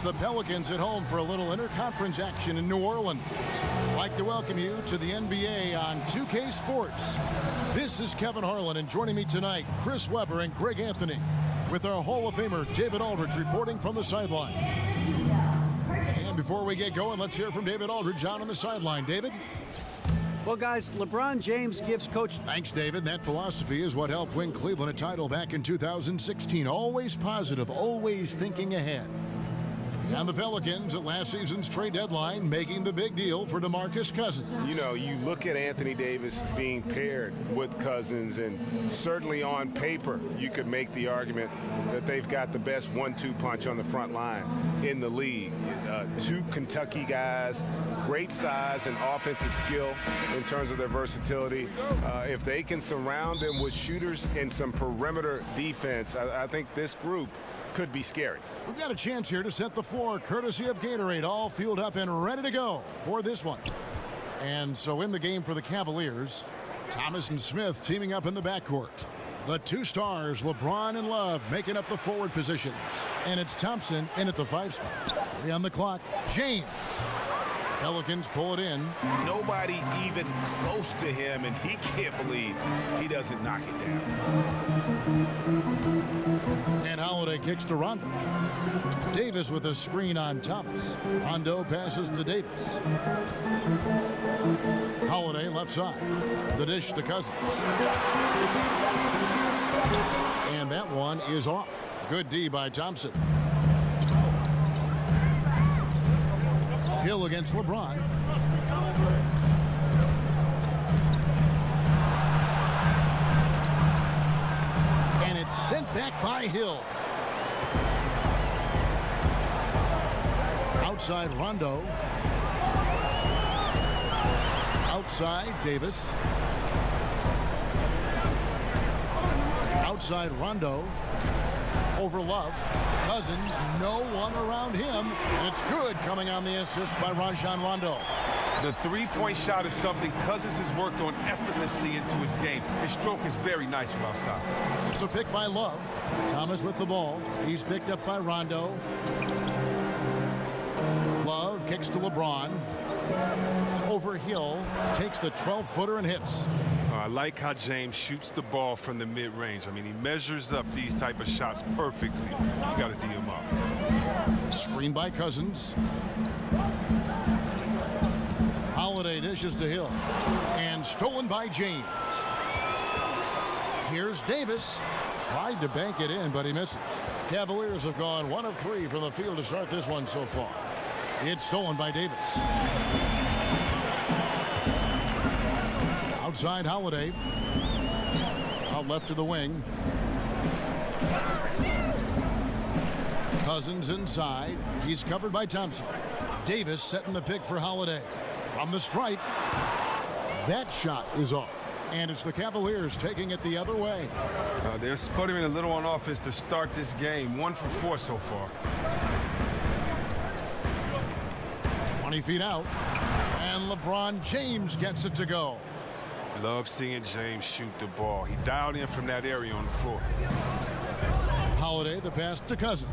the Pelicans at home for a little interconference action in New Orleans. I'd like to welcome you to the NBA on 2K Sports. This is Kevin Harlan, and joining me tonight, Chris Webber and Greg Anthony, with our Hall of Famer David Aldridge reporting from the sideline. And before we get going, let's hear from David Aldridge out on the sideline. David? Well, guys, LeBron James gives Coach... Thanks, David. That philosophy is what helped win Cleveland a title back in 2016. Always positive, always thinking ahead. And the Pelicans at last season's trade deadline making the big deal for DeMarcus Cousins. You know, you look at Anthony Davis being paired with Cousins, and certainly on paper you could make the argument that they've got the best 1-2 punch on the front line in the league. Two Kentucky guys, great size and offensive skill in terms of their versatility. If they can surround them with shooters and some perimeter defense, I think this group could be scary. We've got a chance here to set the floor, courtesy of Gatorade, all fueled up and ready to go for this one. And so in the game for the Cavaliers, Thomas and Smith teaming up in the backcourt. The two stars, LeBron and Love, making up the forward positions. And it's Thompson in at the 5 spot. 3 on the clock. James. Pelicans pull it in. Nobody even close to him, and he can't believe he doesn't knock it down. And Holiday kicks to Rondo. Davis with a screen on Thomas. Rondo passes to Davis. Holiday left side. The dish to Cousins. And that one is off. Good D by Thompson. Hill against LeBron. And it's sent back by Hill. Outside Rondo. Outside Davis. Outside Rondo. Over Love. Cousins, no one around him. It's good, coming on the assist by Rajon Rondo. The three-point shot is something Cousins has worked on effortlessly into his game. His stroke is very nice from outside. It's a pick by Love. Thomas with the ball. He's picked up by Rondo. Love kicks to LeBron. Over Hill, takes the 12-footer and hits. I like how James shoots the ball from the mid-range. I mean, he measures up these type of shots perfectly. He's got to D him up. Screen by Cousins. Holiday dishes to Hill. And stolen by James. Here's Davis. Tried to bank it in, but he misses. Cavaliers have gone 1 of 3 from the field to start this one so far. It's stolen by Davis. Outside Holiday. Out left to the wing. Cousins inside. He's covered by Thompson. Davis setting the pick for Holiday. From the stripe. That shot is off. And it's the Cavaliers taking it the other way. They're sputtering a little on offense to start this game. 1 for 4 so far. 20 feet out. And LeBron James gets it to go. Love seeing James shoot the ball. He dialed in from that area on the floor. Holiday, the pass to Cousins.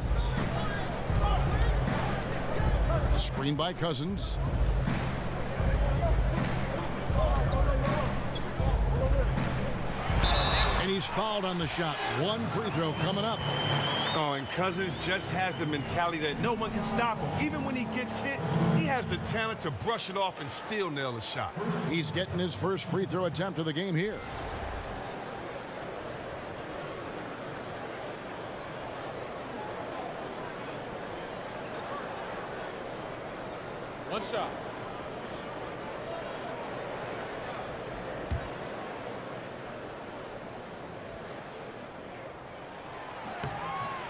Screen by Cousins. And he's fouled on the shot. 1 free throw coming up. Oh, and Cousins just has the mentality that no one can stop him. Even when he gets hit, he has the talent to brush it off and still nail the shot. He's getting his first free throw attempt of the game here. One shot.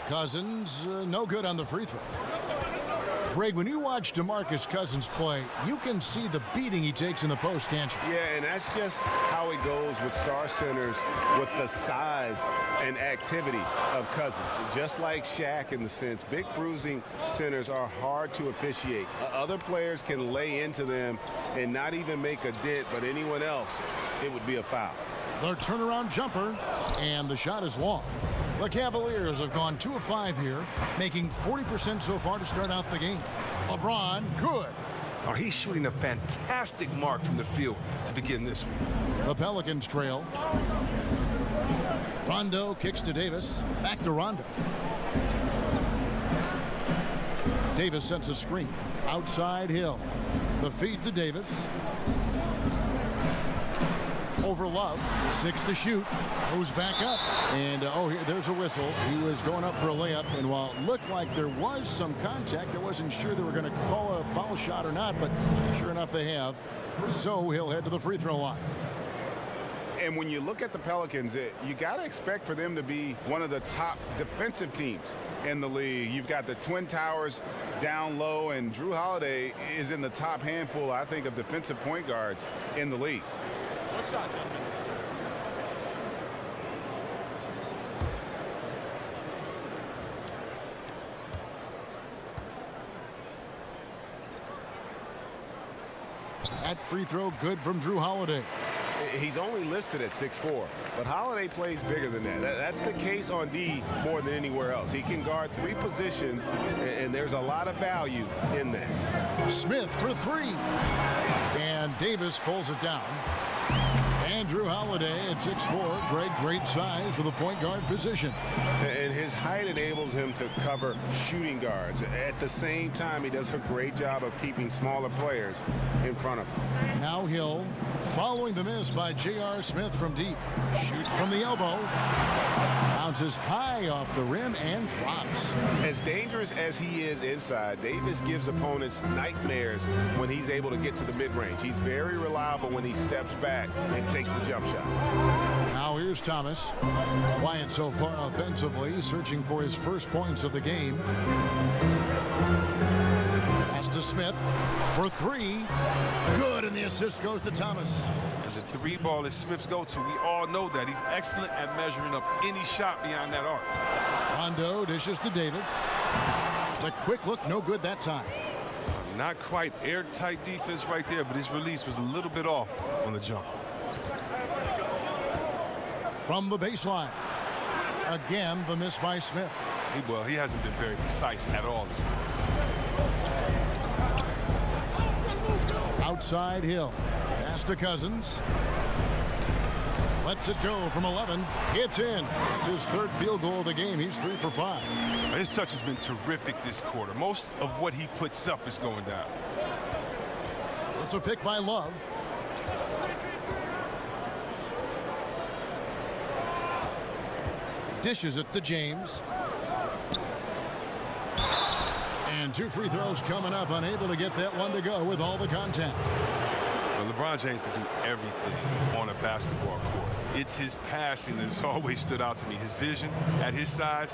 Cousins, no good on the free throw. Greg, when you watch DeMarcus Cousins play, you can see the beating he takes in the post, can't you? Yeah, and that's just how it goes with star centers, with the size and activity of Cousins. Just like Shaq in the sense, big bruising centers are hard to officiate. Other players can lay into them and not even make a dent, but anyone else, it would be a foul. The turnaround jumper, and the shot is long. The Cavaliers have gone 2 of 5 here, making 40% so far to start out the game. LeBron, good. Oh, he's shooting a fantastic mark from the field to begin this one. The Pelicans trail. Rondo kicks to Davis. Back to Rondo. Davis sets a screen. Outside Hill. The feed to Davis. Over Love. 6 to shoot. Goes back up. And, there's a whistle. He was going up for a layup. And while it looked like there was some contact, I wasn't sure they were going to call it a foul shot or not. But sure enough, they have. So he'll head to the free throw line. And when you look at the Pelicans, you got to expect for them to be one of the top defensive teams in the league. You've got the Twin Towers down low, and Drew Holiday is in the top handful, I think, of defensive point guards in the league. One shot, gentlemen. That free throw good from Drew Holiday. He's only listed at 6'4", but Holiday plays bigger than that. That's the case on D more than anywhere else. He can guard 3 positions, and there's a lot of value in that. Smith for 3. And Davis pulls it down. And Drew Holiday at 6'4". Great size for the point guard position. And his height enables him to cover shooting guards. At the same time, he does a great job of keeping smaller players in front of him. Now Hill following the miss by J.R. Smith from deep. Shoots from the elbow. Bounces high off the rim and drops. As dangerous as he is inside, Davis gives opponents nightmares when he's able to get to the mid-range. He's very reliable when he steps back and takes the jump shot. Now here's Thomas. Quiet so far offensively, searching for his first points of the game. Pass to Smith for 3. Good, and the assist goes to Thomas. And the 3 ball is Smith's go-to. We all know that. He's excellent at measuring up any shot beyond that arc. Rondo dishes to Davis. The quick look, no good that time. Not quite airtight defense right there, but his release was a little bit off on the jump. From the baseline. Again, the miss by Smith. He hasn't been very precise at all. Outside Hill. Pass to Cousins. Lets it go from 11. It's in. It's his 3rd field goal of the game. He's 3 for 5. His touch has been terrific this quarter. Most of what he puts up is going down. It's a pick by Love. Dishes it to James. And 2 free throws coming up. Unable to get that one to go with all the contact. Well, LeBron James can do everything on a basketball court. It's his passing that's always stood out to me. His vision at his size,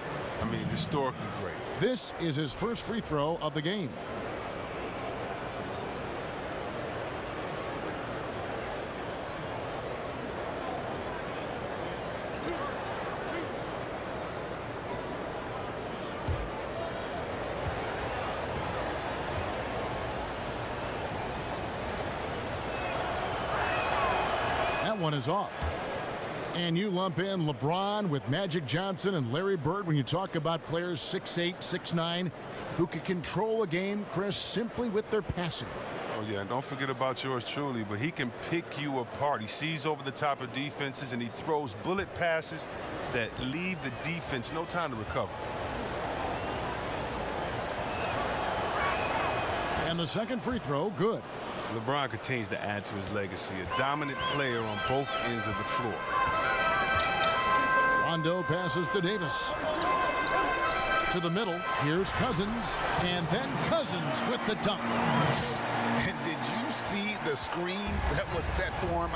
historically great. This is his first free throw of the game. One is off. And you lump in LeBron with Magic Johnson and Larry Bird when you talk about players 6'8", 6'9", who can control a game, Chris, simply with their passing. Oh, yeah, and don't forget about yours truly, but he can pick you apart. He sees over the top of defenses, and he throws bullet passes that leave the defense no time to recover. And the second free throw, good. LeBron continues to add to his legacy, a dominant player on both ends of the floor. Rondo passes to Davis. To the middle, here's Cousins, and then Cousins with the dunk. And did you see the screen that was set for him?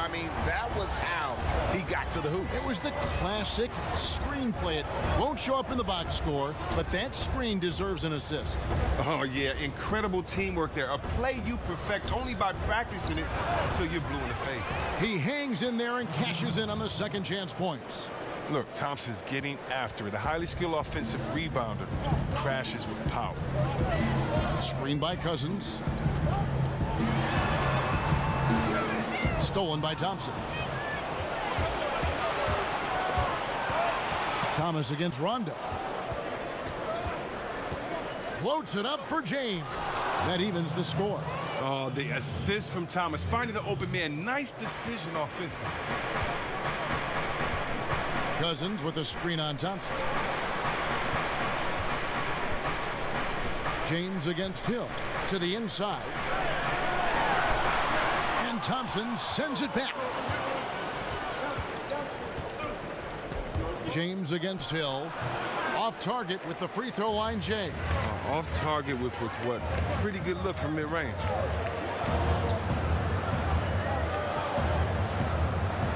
That was how he got to the hoop. It was the classic screenplay. It won't show up in the box score, but that screen deserves an assist. Oh, yeah, incredible teamwork there. A play you perfect only by practicing it until you're blue in the face. He hangs in there and cashes in on the second chance points. Look, Thompson's getting after it. A highly skilled offensive rebounder crashes with power. Screen by Cousins. Stolen by Thompson. Thomas against Rondo. Floats it up for James. That evens the score. Oh, the assist from Thomas. Finding the open man. Nice decision offensively. Cousins with a screen on Thompson. James against Hill. To the inside. And Thompson sends it back. James against Hill. Off target with the free throw line, Jay. Off target with was what? Pretty good look from mid-range.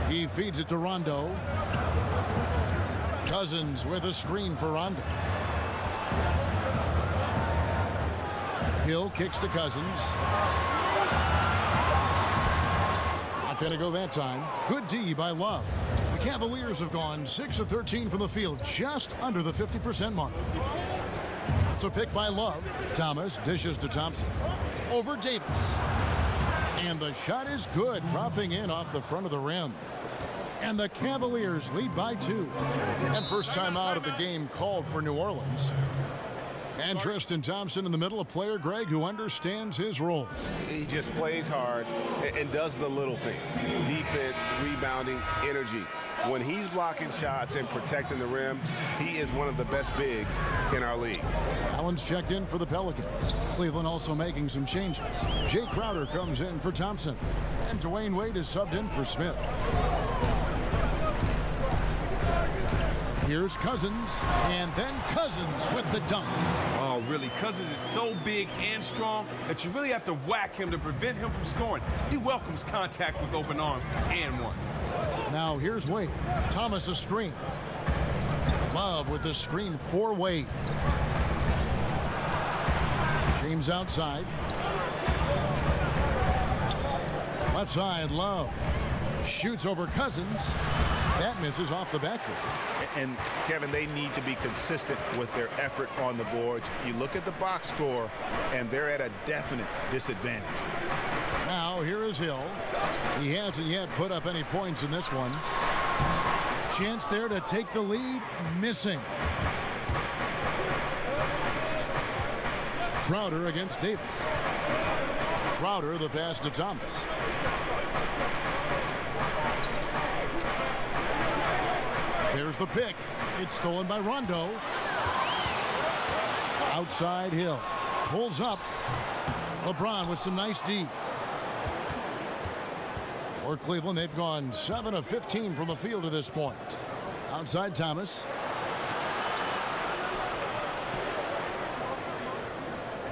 He feeds it to Rondo. Cousins with a screen for Rondo. Hill kicks to Cousins. Not going to go that time. Good D by Love. The Cavaliers have gone 6 of 13 from the field, just under the 50% mark. It's a pick by Love. Thomas dishes to Thompson. Over Davis. And the shot is good, dropping in off the front of the rim. And the Cavaliers lead by 2. And first time out of the game called for New Orleans. And Tristan Thompson in the middle, a player, Greg, who understands his role. He just plays hard and does the little things. Defense, rebounding, energy. When he's blocking shots and protecting the rim, he is one of the best bigs in our league. Allen's checked in for the Pelicans. Cleveland also making some changes. Jay Crowder comes in for Thompson. And Dwayne Wade is subbed in for Smith. Here's Cousins, and then Cousins with the dunk. Oh, really? Cousins is so big and strong that you really have to whack him to prevent him from scoring. He welcomes contact with open arms and one. Now here's Wade. Thomas a screen. Love with the screen for Wade. James outside. Left side, Love. Shoots over Cousins. That misses off the backboard. And, Kevin, they need to be consistent with their effort on the boards. You look at the box score, and they're at a definite disadvantage. Now, here is Hill. He hasn't yet put up any points in this one. Chance there to take the lead. Missing. Crowder against Davis. Crowder, the pass to Thomas. There's the pick. It's stolen by Rondo. Outside Hill. Pulls up. LeBron with some nice D. For Cleveland, they've gone 7 of 15 from the field to this point. Outside Thomas.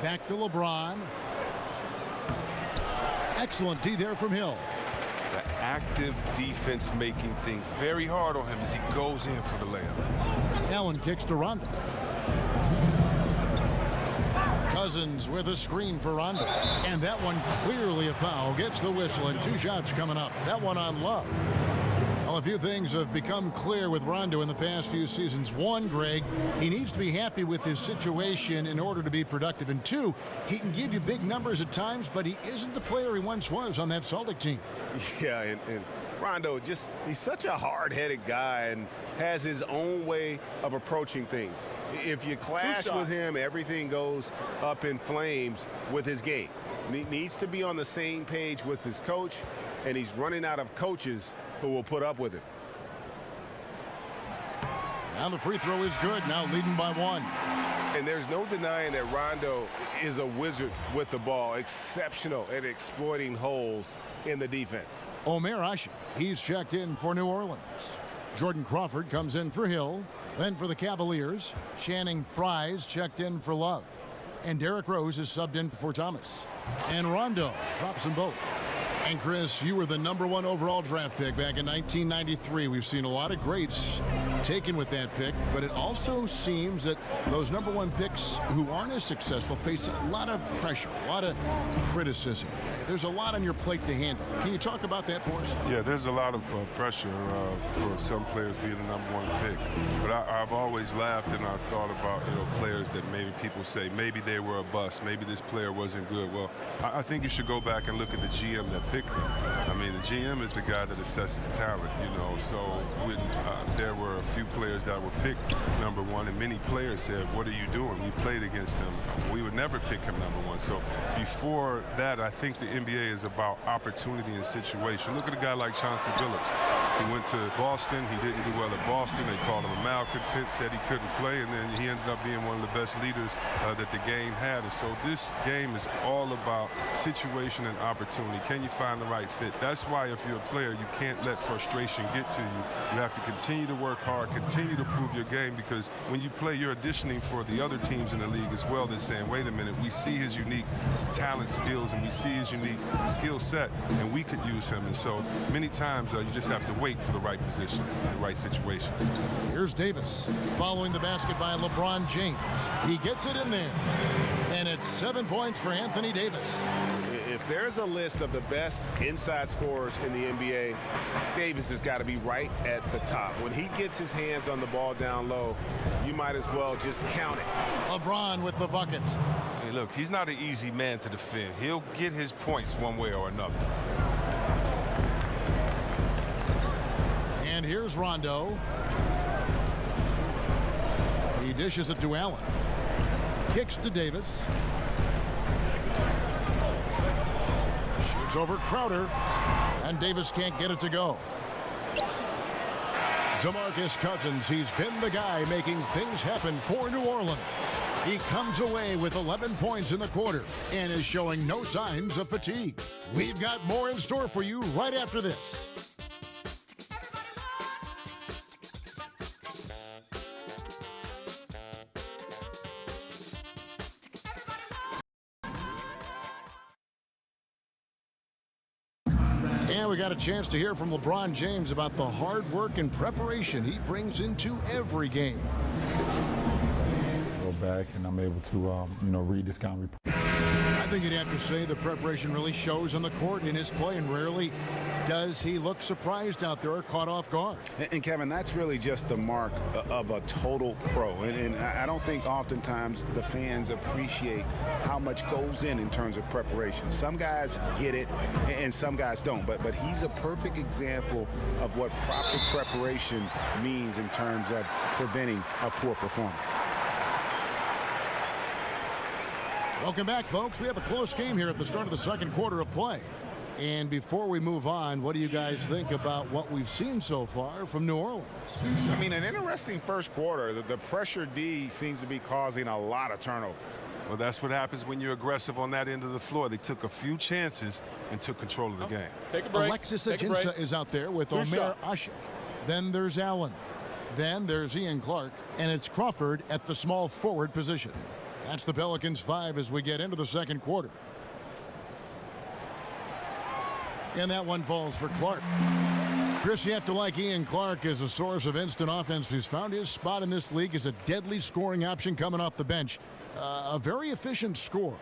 Back to LeBron. Excellent D there from Hill. The active defense making things very hard on him as he goes in for the layup. Allen kicks to Rondo. Cousins with a screen for Rondo. And that one clearly a foul. Gets the whistle and 2 shots coming up. That one on Love. Well, a few things have become clear with Rondo in the past few seasons. 1, Greg, he needs to be happy with his situation in order to be productive. And 2, he can give you big numbers at times, but he isn't the player he once was on that Celtic team. Yeah, and Rondo, he's such a hard-headed guy and has his own way of approaching things. If you clash with him, everything goes up in flames with his game. He needs to be on the same page with his coach, and he's running out of coaches who will put up with it. Now the free throw is good. Now leading by 1. And there's no denying that Rondo is a wizard with the ball, exceptional at exploiting holes in the defense. Omer Ashe, he's checked in for New Orleans. Jordan Crawford comes in for Hill. Then for the Cavaliers, Channing Frye's checked in for Love. And Derrick Rose is subbed in for Thomas. And Rondo drops them both. And Chris, you were the #1 overall draft pick back in 1993. We've seen a lot of greats taken with that pick, but it also seems that those #1 picks who aren't as successful face a lot of pressure, a lot of criticism. There's a lot on your plate to handle. Can you talk about that for us? Yeah, there's a lot of pressure for some players being the #1 pick. But I've always laughed and I've thought about players that maybe people say maybe they were a bust, maybe this player wasn't good. Well, I think you should go back and look at the GM that picked pick them. I mean, the GM is the guy that assesses talent, you know. So when there were a few players that were picked number one, and many players said, what are you doing? We've played against him. We would never pick him number one. So before that, I think the NBA is about opportunity and situation. Look at a guy like Chauncey Billups. He went to Boston. He didn't do well at Boston. They called him a malcontent, said he couldn't play, and then he ended up being one of the best leaders that the game had. And so this game is all about situation and opportunity. Can you find the right fit? That's why if you're a player, you can't let frustration get to you. You have to continue to work hard, continue to prove your game, because when you play, you're auditioning for the other teams in the league as well. They're saying, wait a minute, we see his unique talent, skills, and we see his unique skill set, and we could use him. And so many times you just have to wait for the right position, the right situation. Here's Davis following the basket by LeBron James. He gets it in there, and it's 7 points for Anthony Davis. If there's a list of the best inside scorers in the NBA, Davis has got to be right at the top. When he gets his hands on the ball down low, you might as well just count it. LeBron with the bucket. Hey, look, he's not an easy man to defend. He'll get his points one way or another. And here's Rondo. He dishes it to Allen. Kicks to Davis. Shoots over Crowder. And Davis can't get it to go. DeMarcus Cousins, he's been the guy making things happen for New Orleans. He comes away with 11 points in the quarter and is showing no signs of fatigue. We've got more in store for you right after this. And we got a chance to hear from LeBron James about the hard work and preparation he brings into every game. Go back and I'm able to, read this kind of report. I think you'd have to say the preparation really shows on the court in his play, and rarely does he look surprised out there or caught off guard. And Kevin, that's really just the mark of a total pro. And I don't think oftentimes the fans appreciate how much goes in terms of preparation. Some guys get it and some guys don't. But he's a perfect example of what proper preparation means in terms of preventing a poor performance. Welcome back, folks. We have a close game here at the start of the second quarter of play. And before we move on, what do you guys think about what we've seen so far from New Orleans? I mean, an interesting first quarter. The pressure D seems to be causing a lot of turnovers. Well, that's what happens when you're aggressive on that end of the floor. They took a few chances and took control of the game. Take a break. Alexis Ajinça is out there with Omer Ashik. Then there's Allen. Then there's Ian Clark. And it's Crawford at the small forward position. That's the Pelicans 5 as we get into the second quarter. And that one falls for Clark. Chris, you have to like Ian Clark as a source of instant offense. He's found his spot in this league as a deadly scoring option coming off the bench. A very efficient scorer.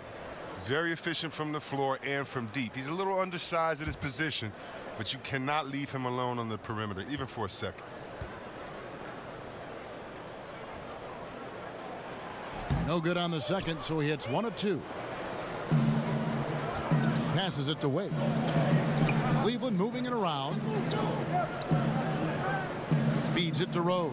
He's very efficient from the floor and from deep. He's a little undersized at his position, but you cannot leave him alone on the perimeter, even for a second. No good on the second, so he hits 1 of 2. Passes it to Wade. Cleveland moving it around. Feeds it to Rose.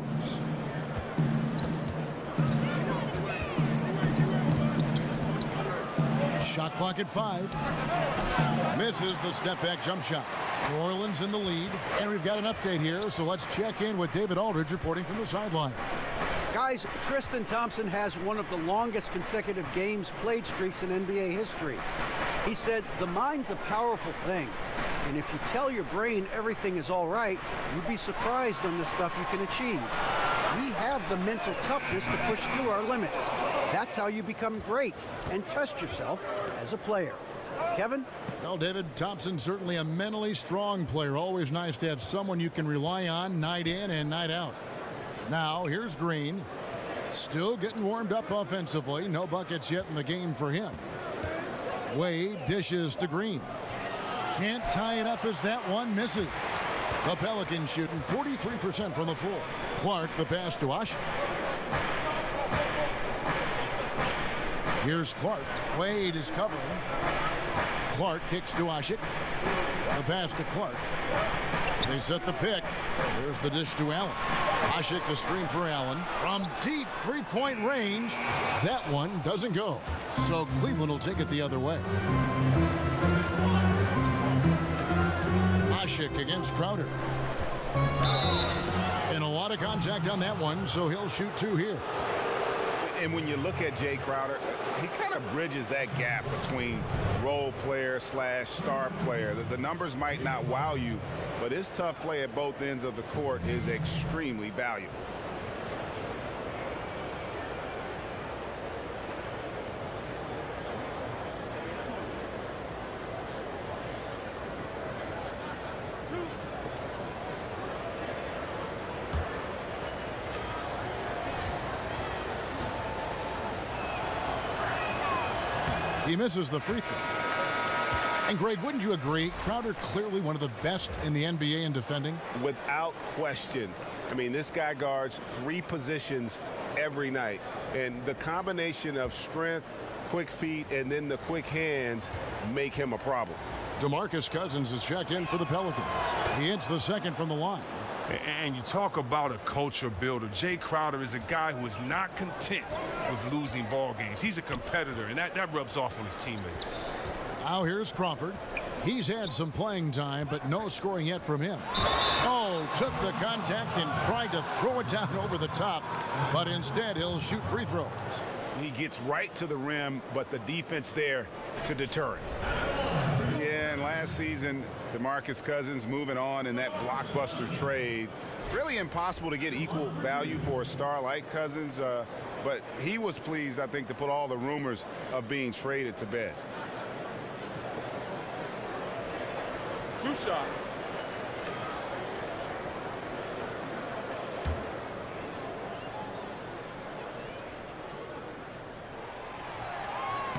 Shot clock at 5. Misses the step back jump shot. New Orleans in the lead. And we've got an update here, so let's check in with David Aldridge reporting from the sideline. Guys, Tristan Thompson has one of the longest consecutive games played streaks in NBA history. He said, the mind's a powerful thing, and if you tell your brain everything is all right, you'd be surprised on the stuff you can achieve. We have the mental toughness to push through our limits. That's how you become great and test yourself as a player. Kevin? Well, David, Thompson's certainly a mentally strong player. Always nice to have someone you can rely on night in and night out. Now, here's Green. Still getting warmed up offensively. No buckets yet in the game for him. Wade dishes to Green. Can't tie it up as that one misses. The Pelicans shooting 43% from the floor. Clark the pass to Ashik. Here's Clark. Wade is covering. Clark kicks to Ashik. The pass to Clark. They set the pick. There's the dish to Allen. Ashik the screen for Allen. From deep three-point range, that one doesn't go. So Cleveland will take it the other way. Ashik against Crowder. And a lot of contact on that one, so he'll shoot 2 here. And when you look at Jay Crowder, he kind of bridges that gap between role player / star player. The numbers might not wow you, but his tough play at both ends of the court is extremely valuable. He misses the free throw. And Greg, wouldn't you agree, Crowder clearly one of the best in the NBA in defending? Without question. I mean, this guy guards 3 positions every night. And the combination of strength, quick feet, and then the quick hands make him a problem. DeMarcus Cousins is checked in for the Pelicans. He hits the second from the line. And you talk about a culture builder. Jay Crowder is a guy who is not content with losing ball games. He's a competitor, and that rubs off on his teammates. Now here's Crawford. He's had some playing time, but no scoring yet from him. Oh, took the contact and tried to throw it down over the top, but instead he'll shoot free throws. He gets right to the rim, but the defense there to deter it. Yeah, and last season, DeMarcus Cousins moving on in that blockbuster trade. Really impossible to get equal value for a star like Cousins, but he was pleased, I think, to put all the rumors of being traded to bed. 2 shots.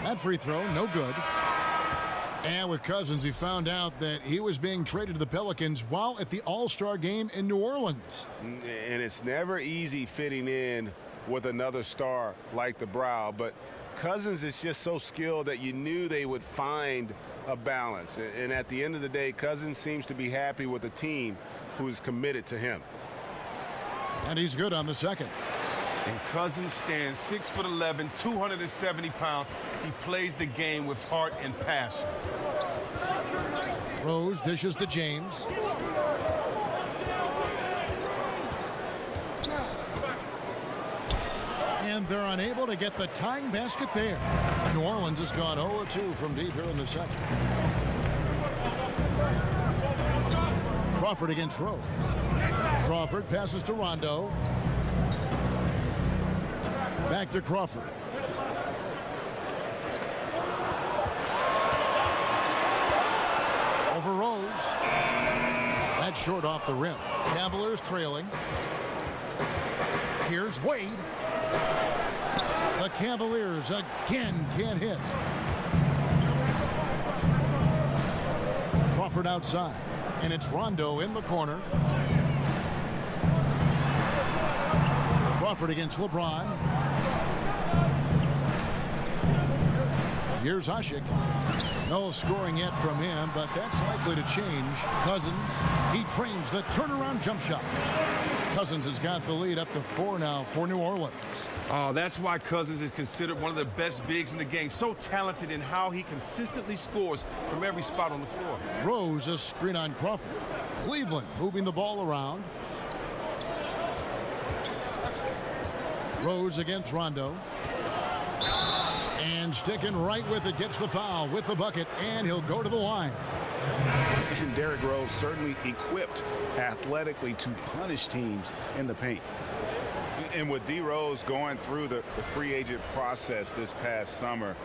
That free throw, no good. And with Cousins, he found out that he was being traded to the Pelicans while at the All-Star game in New Orleans. And it's never easy fitting in with another star like the Brow, but Cousins is just so skilled that you knew they would find a balance. And at the end of the day, Cousins seems to be happy with a team who is committed to him. And he's good on the second. And Cousins stands 6'11", 270 pounds. He plays the game with heart and passion. Rose dishes to James. And they're unable to get the tying basket there. New Orleans has gone 0-2 from deep here in the second. Crawford against Rose. Crawford passes to Rondo. Back to Crawford. Over Rose. That's short off the rim. Cavaliers trailing. Here's Wade. The Cavaliers again can't hit. Crawford outside. And it's Rondo in the corner. Crawford against LeBron. Here's Ashik. No scoring yet from him, but that's likely to change. Cousins, he trains the turnaround jump shot. Cousins has got the lead up to 4 now for New Orleans. Oh, that's why Cousins is considered one of the best bigs in the game. So talented in how he consistently scores from every spot on the floor. Rose, a screen on Crawford. Cleveland moving the ball around. Rose against Rondo. And sticking right with it, gets the foul with the bucket, and he'll go to the line. And Derrick Rose certainly equipped athletically to punish teams in the paint. And with D. Rose going through the free agent process this past summer,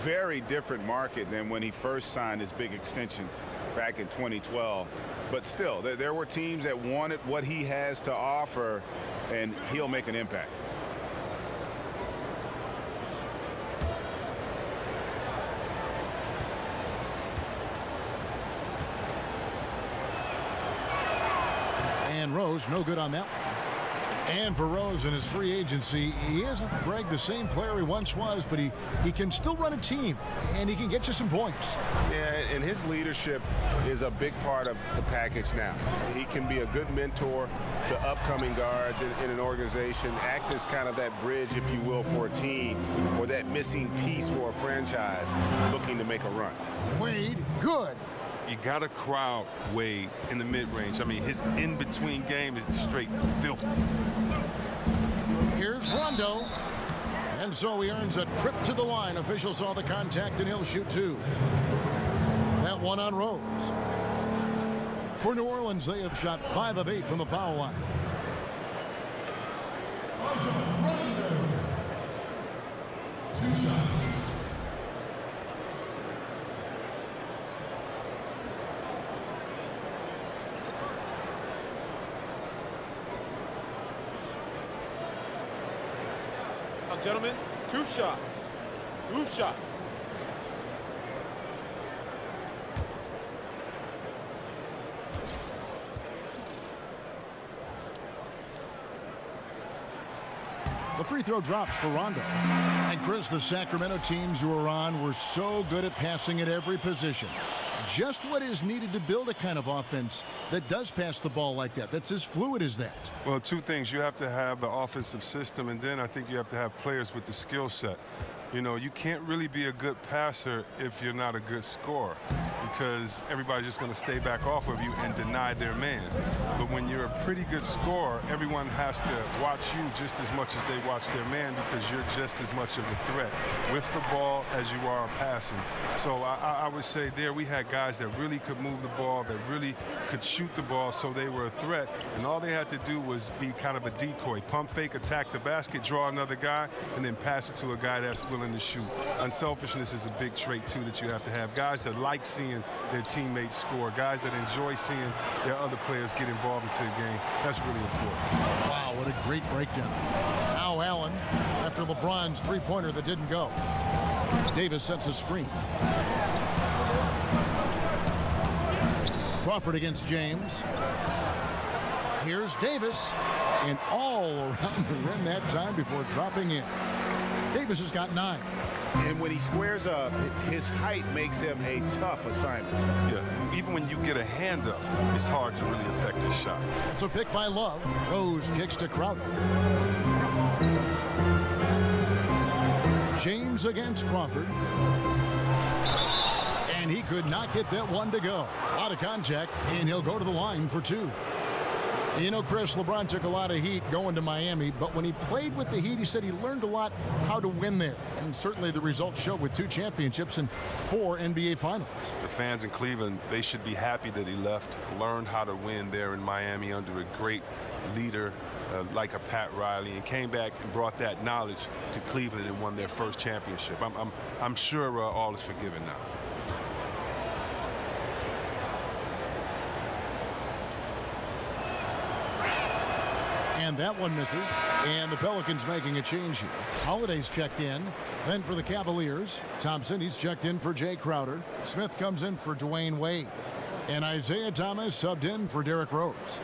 very different market than when he first signed his big extension back in 2012. But still, there were teams that wanted what he has to offer, and he'll make an impact. And Rose, no good on that one. And for Rose in his free agency, he isn't, Greg, the same player he once was, but he can still run a team, and he can get you some points. Yeah, and his leadership is a big part of the package now. He can be a good mentor to upcoming guards in an organization, act as kind of that bridge, if you will, for a team, or that missing piece for a franchise looking to make a run. Wade, good. You got to crowd Wade in the mid-range. I mean, his in-between game is straight filthy. Here's Rondo. And so he earns a trip to the line. Officials saw the contact, and he'll shoot two. That one on Rose. For New Orleans, they have shot 5 of 8 from the foul line. Two shots. Gentlemen, 2 shots. 2 shots. The free throw drops for Rondo. And Chris, the Sacramento teams you were on were so good at passing at every position. Just what is needed to build a kind of offense that does pass the ball like that, that's as fluid as that? Well, 2 things. You have to have the offensive system, and then I think you have to have players with the skill set. You know, you can't really be a good passer if you're not a good scorer, because everybody's just going to stay back off of you and deny their man. But when you're a pretty good scorer, everyone has to watch you just as much as they watch their man, because you're just as much of a threat with the ball as you are passing. So I would say there we had guys that really could move the ball, that really could shoot the ball, so they were a threat. And all they had to do was be kind of a decoy. Pump fake, attack the basket, draw another guy, and then pass it to a guy that's willing to shoot. Unselfishness is a big trait, too, that you have to have. Guys that like seeing their teammates score, guys that enjoy seeing their other players get involved into the game. That's really important. Wow, what a great breakdown. Now Allen, after LeBron's three-pointer that didn't go. Davis sets a screen. Crawford against James. Here's Davis, and all around the rim that time before dropping in. Davis has got 9. And when he squares up, his height makes him a tough assignment. Yeah, even when you get a hand up, it's hard to really affect his shot. It's a pick by Love. Rose kicks to Crowder. James against Crawford. And he could not get that one to go. Out of contact, and he'll go to the line for 2. You know, Chris, LeBron took a lot of heat going to Miami, but when he played with the Heat, he said he learned a lot how to win there. And certainly the results show with 2 championships and 4 NBA Finals. The fans in Cleveland, they should be happy that he left, learned how to win there in Miami under a great leader like a Pat Riley, and came back and brought that knowledge to Cleveland and won their first championship. I'm sure all is forgiven now. And that one misses. And the Pelicans making a change here. Holiday's checked in. Then for the Cavaliers, Thompson, he's checked in for Jay Crowder. Smith comes in for Dwayne Wade. And Isaiah Thomas subbed in for Derrick Rose.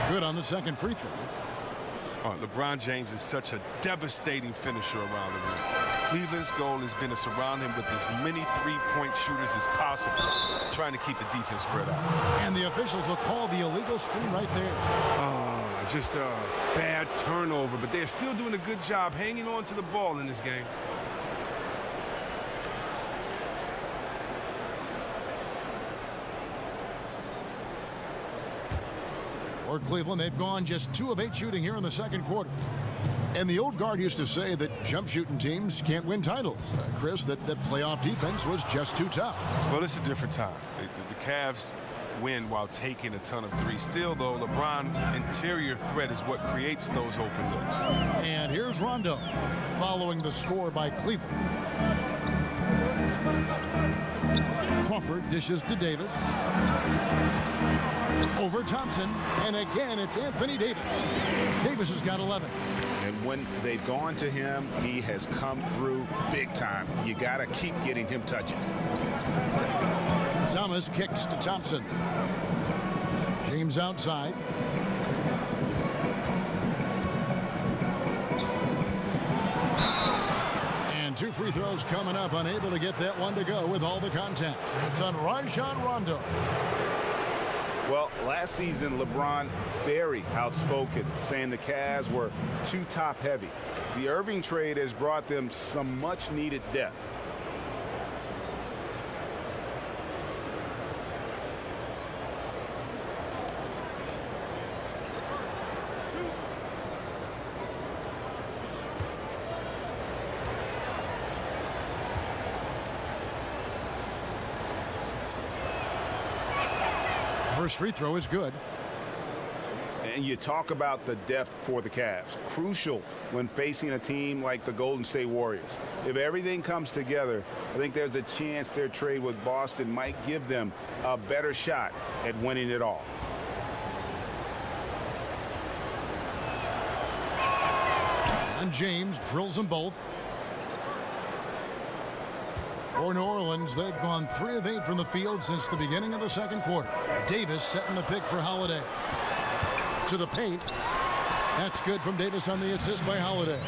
Good on the second free throw. LeBron James is such a devastating finisher around the rim. Cleveland's goal has been to surround him with as many three-point shooters as possible, trying to keep the defense spread out. And the officials will call the illegal screen right there. Oh, it's just a bad turnover, but they're still doing a good job hanging on to the ball in this game. For Cleveland, they've gone just 2 of 8 shooting here in the second quarter. And the old guard used to say that jump shooting teams can't win titles. Chris, that playoff defense was just too tough. Well, it's a different time. The Cavs win while taking a ton of threes. Still, though, LeBron's interior threat is what creates those open looks. And here's Rondo following the score by Cleveland. Crawford dishes to Davis. Over Thompson, and again it's Anthony Davis. Davis has got 11. And when they've gone to him, he has come through big time. You got to keep getting him touches. Thomas kicks to Thompson. James outside. And 2 free throws coming up. Unable to get that one to go with all the contact. It's on Rajon Rondo. Well, last season, LeBron very outspoken, saying the Cavs were too top-heavy. The Irving trade has brought them some much-needed depth. First free throw is good. And you talk about the depth for the Cavs. Crucial when facing a team like the Golden State Warriors. If everything comes together, I think there's a chance their trade with Boston might give them a better shot at winning it all. And James drills them both. For New Orleans, they've gone 3 of 8 from the field since the beginning of the second quarter. Davis setting the pick for Holiday. To the paint. That's good from Davis on the assist by Holiday.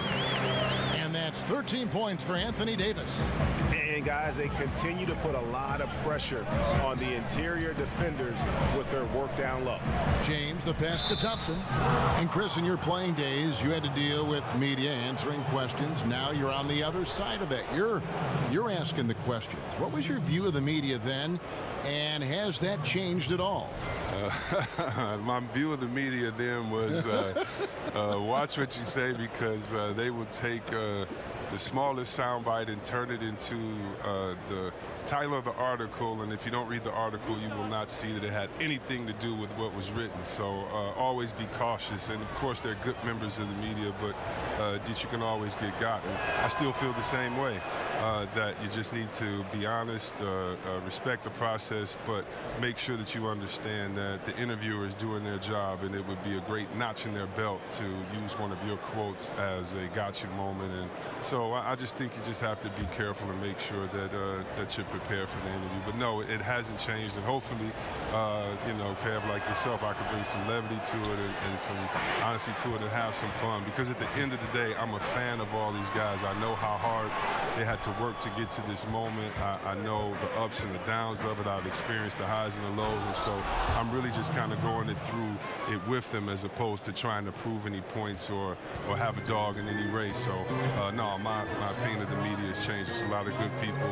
And that's 13 points for Anthony Davis. And guys, they continue to put a lot of pressure on the interior defenders with their work down low. James, the pass to Thompson. And Chris, in your playing days, you had to deal with media answering questions. Now you're on the other side of that. You're asking the questions. What was your view of the media then? And has that changed at all? My view of the media then was watch what you say, because they would take the smallest soundbite and turn it into the title of the article, and if you don't read the article, you will not see that it had anything to do with what was written. So always be cautious, and of course they're good members of the media, but that you can always get got. And I still feel the same way, that you just need to be honest, respect the process, but make sure that you understand that the interviewer is doing their job, and it would be a great notch in their belt to use one of your quotes as a gotcha moment. And so I just think you just have to be careful and make sure that that you're prepared for the interview. But no, it hasn't changed, and hopefully, you know, Kev, like yourself, I could bring some levity to it and some honesty to it and have some fun, because at the end of the day, I'm a fan of all these guys. I know how hard they had to work to get to this moment. I know the ups and the downs of it. I've experienced the highs and the lows, and so I'm really just kind of going through it with them, as opposed to trying to prove any points or have a dog in any race. So no, my opinion of the media has changed. There's a lot of good people,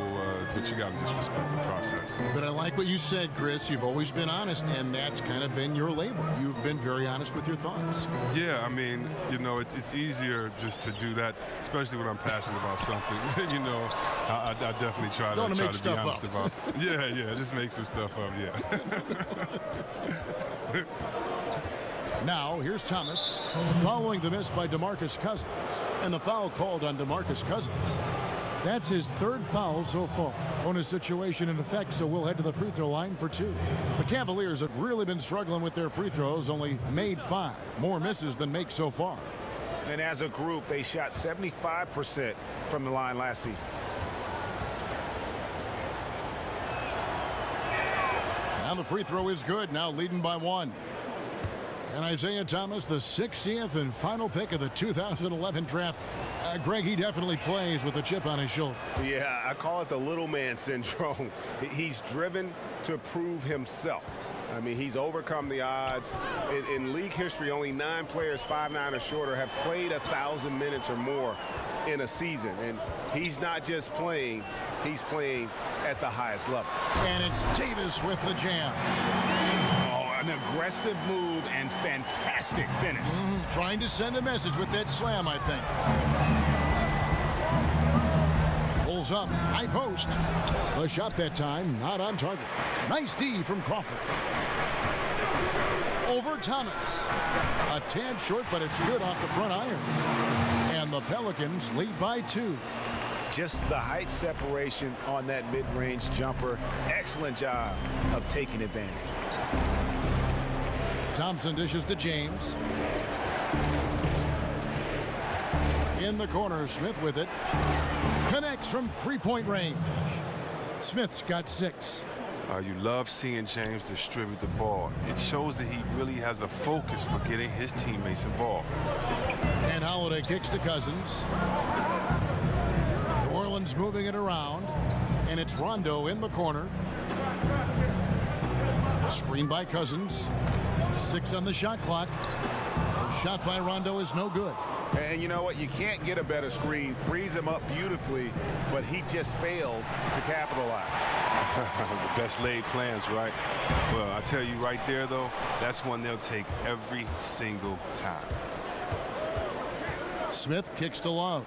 but you got to just respect the process. But I like what you said, Chris. You've always been honest, and that's kind of been your label. You've been very honest with your thoughts. Yeah, I mean, you know, it's easier just to do that, especially when I'm passionate about something. You know, I definitely try to be honest about it. Yeah, just make some stuff up, yeah. Now, here's Thomas, following the miss by DeMarcus Cousins, and the foul called on DeMarcus Cousins. That's his 3rd foul so far. Bonus situation in effect, so we'll head to the free throw line for 2. The Cavaliers have really been struggling with their free throws, only made 5. More misses than makes so far. And as a group, they shot 75% from the line last season. Now the free throw is good, now leading by 1. And Isaiah Thomas, the 60th and final pick of the 2011 draft. Greg, he definitely plays with a chip on his shoulder. Yeah, I call it the little man syndrome. He's driven to prove himself. I mean, he's overcome the odds. In league history, only 9 players 5'9" or shorter have played 1,000 minutes or more in a season. And he's not just playing, he's playing at the highest level. And it's Davis with the jam. An aggressive move and fantastic finish. Trying to send a message with that slam, I think. Pulls up, high post. The shot that time, not on target. Nice D from Crawford. Over Thomas. A tad short, but it's good off the front iron. And the Pelicans lead by 2. Just the height separation on that mid-range jumper. Excellent job of taking advantage. Thompson dishes to James. In the corner, Smith with it. Connects from three-point range. Smith's got 6. You love seeing James distribute the ball. It shows that he really has a focus for getting his teammates involved. And Holiday kicks to Cousins. New Orleans moving it around. And it's Rondo in the corner. Screen by Cousins. 6 on the shot clock. The shot by Rondo is no good. And you know what? You can't get a better screen. Frees him up beautifully, but he just fails to capitalize. The best laid plans, right? Well, I tell you right there, though, that's one they'll take every single time. Smith kicks to Love.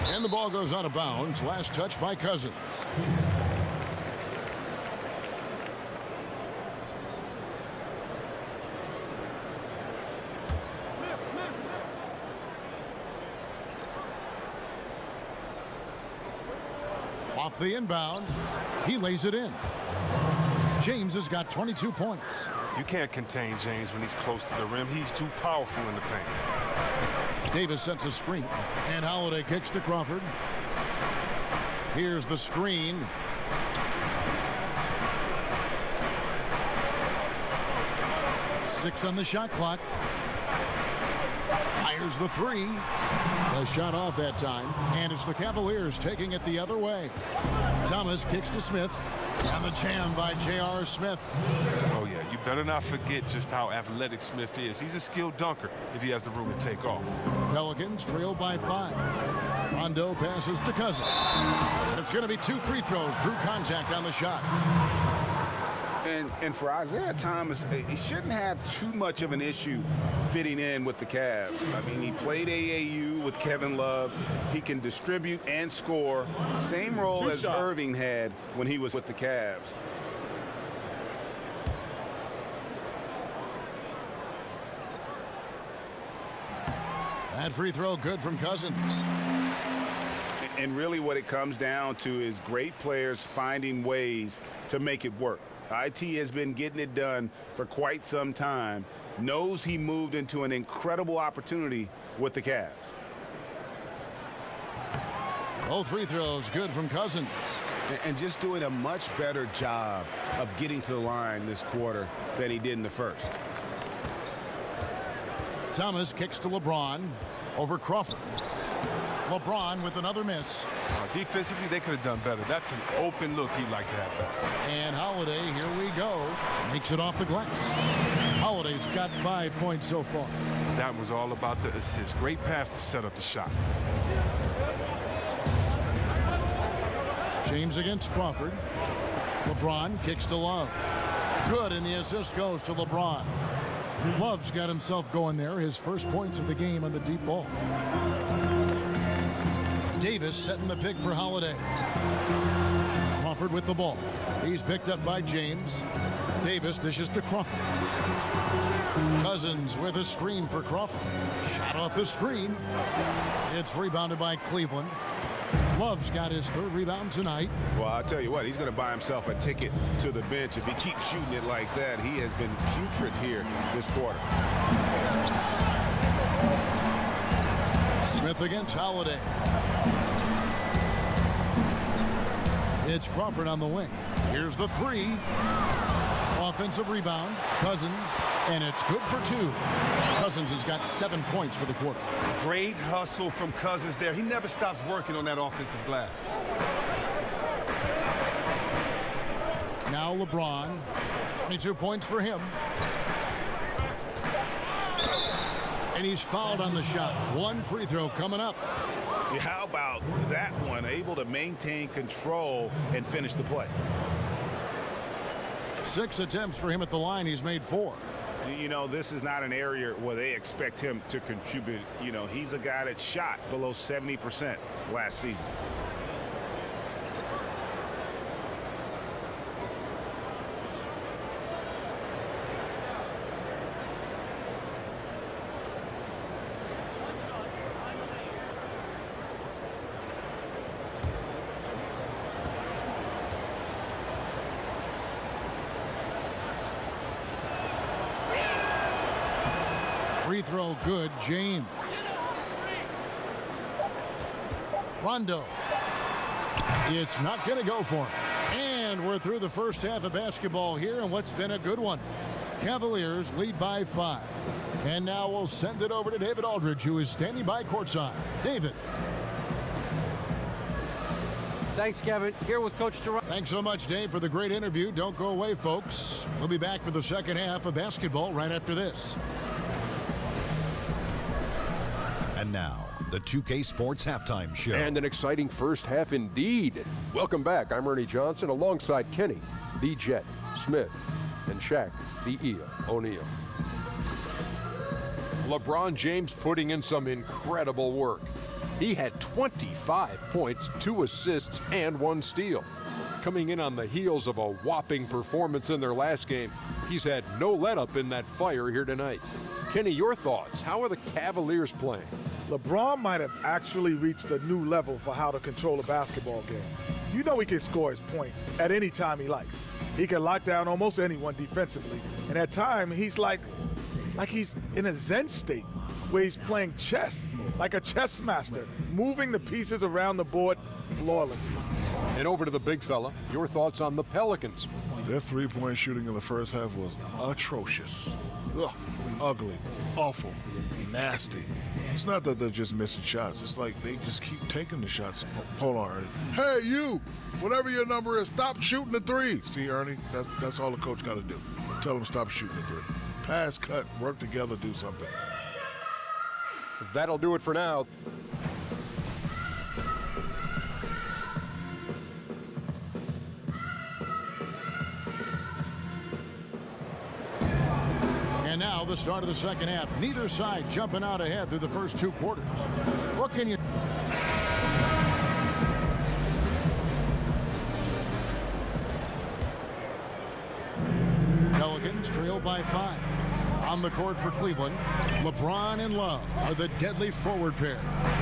And the ball goes out of bounds. Last touch by Cousins. Off the inbound, he lays it in. James has got 22 points. You can't contain James when he's close to the rim. He's too powerful in the paint. Davis sets a screen, and Holiday kicks to Crawford. Here's the screen. Six on the shot clock. Fires the 3. The shot off that time, and it's the Cavaliers taking it the other way. Thomas kicks to Smith, and the jam by J.R. Smith. Oh, yeah, you better not forget just how athletic Smith is. He's a skilled dunker if he has the room to take off. Pelicans trail by 5. Rondo passes to Cousins, and it's going to be 2 free throws. Drew contact on the shot. And for Isaiah Thomas, he shouldn't have too much of an issue fitting in with the Cavs. I mean, he played AAU with Kevin Love. He can distribute and score. Same role as Irving had when he was with the Cavs. That free throw good from Cousins. And really what it comes down to is great players finding ways to make it work. IT has been getting it done for quite some time. Knows he moved into an incredible opportunity with the Cavs. Both free throws good from Cousins. And just doing a much better job of getting to the line this quarter than he did in the first. Thomas kicks to LeBron over Crawford. LeBron with another miss. Defensively, they could have done better. That's an open look he'd like to have better. And Holiday, here we go, makes it off the glass. Holiday's got 5 points so far. That was all about the assist. Great pass to set up the shot. James against Crawford. LeBron kicks to Love. Good, and the assist goes to LeBron. Love's got himself going there. His first points of the game on the deep ball. Davis setting the pick for Holiday. Crawford with the ball. He's picked up by James. Davis dishes to Crawford. Cousins with a screen for Crawford. Shot off the screen. It's rebounded by Cleveland. Love's got his 3rd rebound tonight. Well, I'll tell you what, he's going to buy himself a ticket to the bench if he keeps shooting it like that. He has been putrid here this quarter. Smith against Holiday. It's Crawford on the wing. Here's the 3. Offensive rebound. Cousins, and it's good for 2. Cousins has got 7 points for the quarter. Great hustle from Cousins there. He never stops working on that offensive glass. Now LeBron, 22 points for him. And he's fouled on the shot. 1 free throw coming up. How about that one? Able to maintain control and finish the play. 6 attempts for him at the line. He's made 4. You know, this is not an area where they expect him to contribute. You know, he's a guy that shot below 70% last season. Free throw good, James. Rondo. It's not going to go for him. And we're through the first half of basketball here, and what's been a good one. Cavaliers lead by 5. And now we'll send it over to David Aldridge, who is standing by courtside. David. Thanks, Kevin. Here with Coach Toronto. Thanks so much, Dave, for the great interview. Don't go away, folks. We'll be back for the second half of basketball right after this. And now, the 2K Sports Halftime Show. And an exciting first half indeed. Welcome back. I'm Ernie Johnson alongside Kenny, the Jet, Smith, and Shaq, the Ea O'Neal. LeBron James putting in some incredible work. He had 25 points, 2 assists, and 1 steal. Coming in on the heels of a whopping performance in their last game, he's had no let-up in that fire here tonight. Kenny, your thoughts? How are the Cavaliers playing? LeBron might have actually reached a new level for how to control a basketball game. You know he can score his points at any time he likes. He can lock down almost anyone defensively. And at times, he's like he's in a Zen state where he's playing chess, like a chess master, moving the pieces around the board flawlessly. And over to the big fella, your thoughts on the Pelicans? Their three-point shooting in the first half was atrocious. Ugh, ugly, awful, nasty. It's not that they're just missing shots. It's like they just keep taking the shots. Hold on, Ernie. Hey, you, whatever your number is, stop shooting the three. See, Ernie, that's all the coach got to do. Tell him stop shooting the three. Pass, cut, work together, do something. That'll do it for now. And now the start of the second half. Neither side jumping out ahead through the first 2 quarters. What can you... Pelicans trail by 5. On the court for Cleveland, LeBron and Love are the deadly forward pair.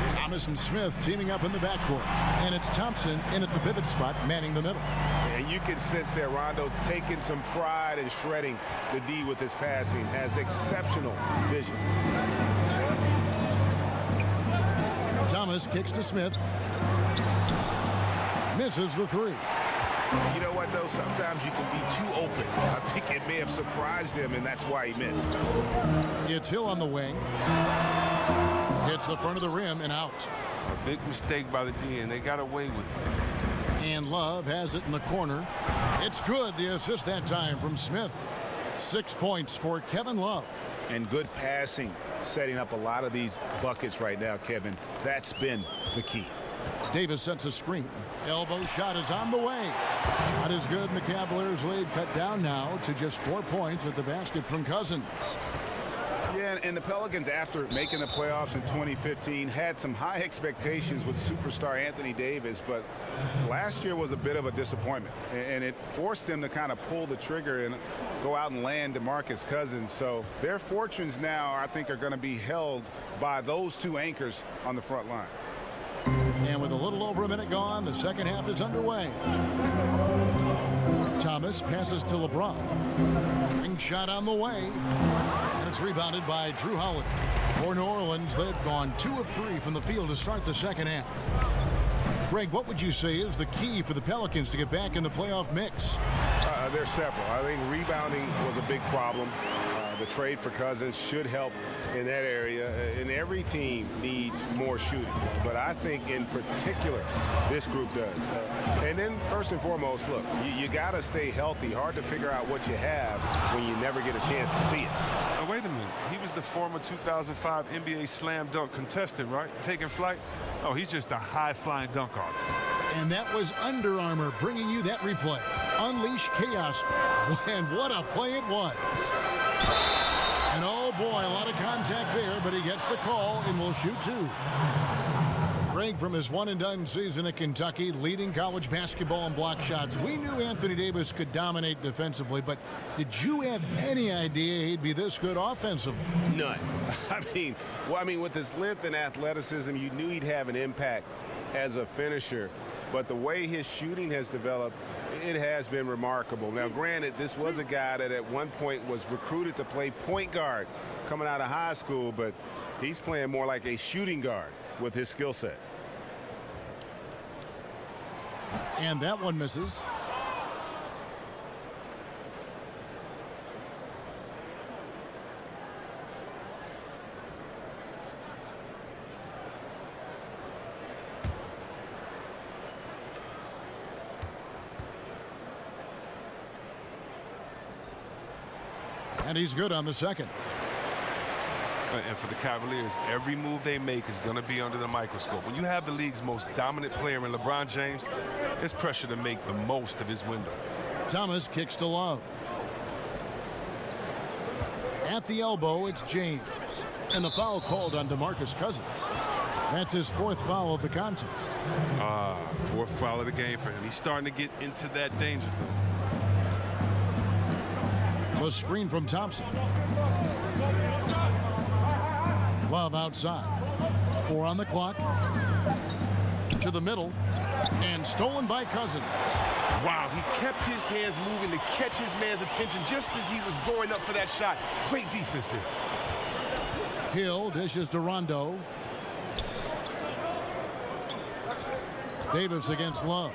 Thomas and Smith teaming up in the backcourt. And it's Thompson in at the pivot spot, manning the middle. And you can sense that Rondo taking some pride in shredding the D with his passing. Has exceptional vision. Thomas kicks to Smith. Misses the 3. You know what, though? Sometimes you can be too open. I think it may have surprised him, and that's why he missed. It's Hill on the wing. Hits the front of the rim and out. A big mistake by the D, and they got away with it. And Love has it in the corner. It's good. The assist that time from Smith. 6 points for Kevin Love. And good passing, setting up a lot of these buckets right now, Kevin. That's been the key. Davis sets a screen. Elbow shot is on the way. Shot is good, and the Cavaliers lead cut down now to just 4 points with the basket from Cousins. Yeah, and the Pelicans, after making the playoffs in 2015, had some high expectations with superstar Anthony Davis, but last year was a bit of a disappointment, and it forced them to kind of pull the trigger and go out and land DeMarcus Cousins. So their fortunes now, I think, are going to be held by those 2 anchors on the front line. And with a little over a minute gone, the second half is underway. Thomas passes to LeBron. Ring shot on the way. And it's rebounded by Drew Holiday. For New Orleans, they've gone 2 of 3 from the field to start the second half. Craig, what would you say is the key for the Pelicans to get back in the playoff mix? There's several. I think rebounding was a big problem. The trade for Cousins should help in that area, and every team needs more shooting. But I think in particular, this group does. And then first and foremost, look, you got to stay healthy. Hard to figure out what you have when you never get a chance to see it. Now, wait a minute. He was the former 2005 NBA slam dunk contestant, right? Taking flight? Oh, he's just a high-flying dunk artist. And that was Under Armour bringing you that replay. Unleash chaos. And what a play it was. And oh boy, a lot of contact there, but he gets the call and will shoot 2. Greg, from his one-and-done season at Kentucky, leading college basketball in block shots, we knew Anthony Davis could dominate defensively, but did you have any idea he'd be this good offensively? None. I mean, with his length and athleticism, you knew he'd have an impact as a finisher, but the way his shooting has developed, it has been remarkable. Now, granted, this was a guy that at one point was recruited to play point guard coming out of high school, but he's playing more like a shooting guard with his skill set. And that one misses. And he's good on the second. And for the Cavaliers, every move they make is going to be under the microscope. When you have the league's most dominant player in LeBron James, there's pressure to make the most of his window. Thomas kicks to Love. At the elbow, it's James. And the foul called on DeMarcus Cousins. That's his fourth foul of the contest. Fourth foul of the game for him. He's starting to get into that danger zone. The screen from Thompson. Love outside. 4 on the clock. To the middle. And stolen by Cousins. Wow, he kept his hands moving to catch his man's attention just as he was going up for that shot. Great defense there. Hill dishes to Rondo. Davis against Love.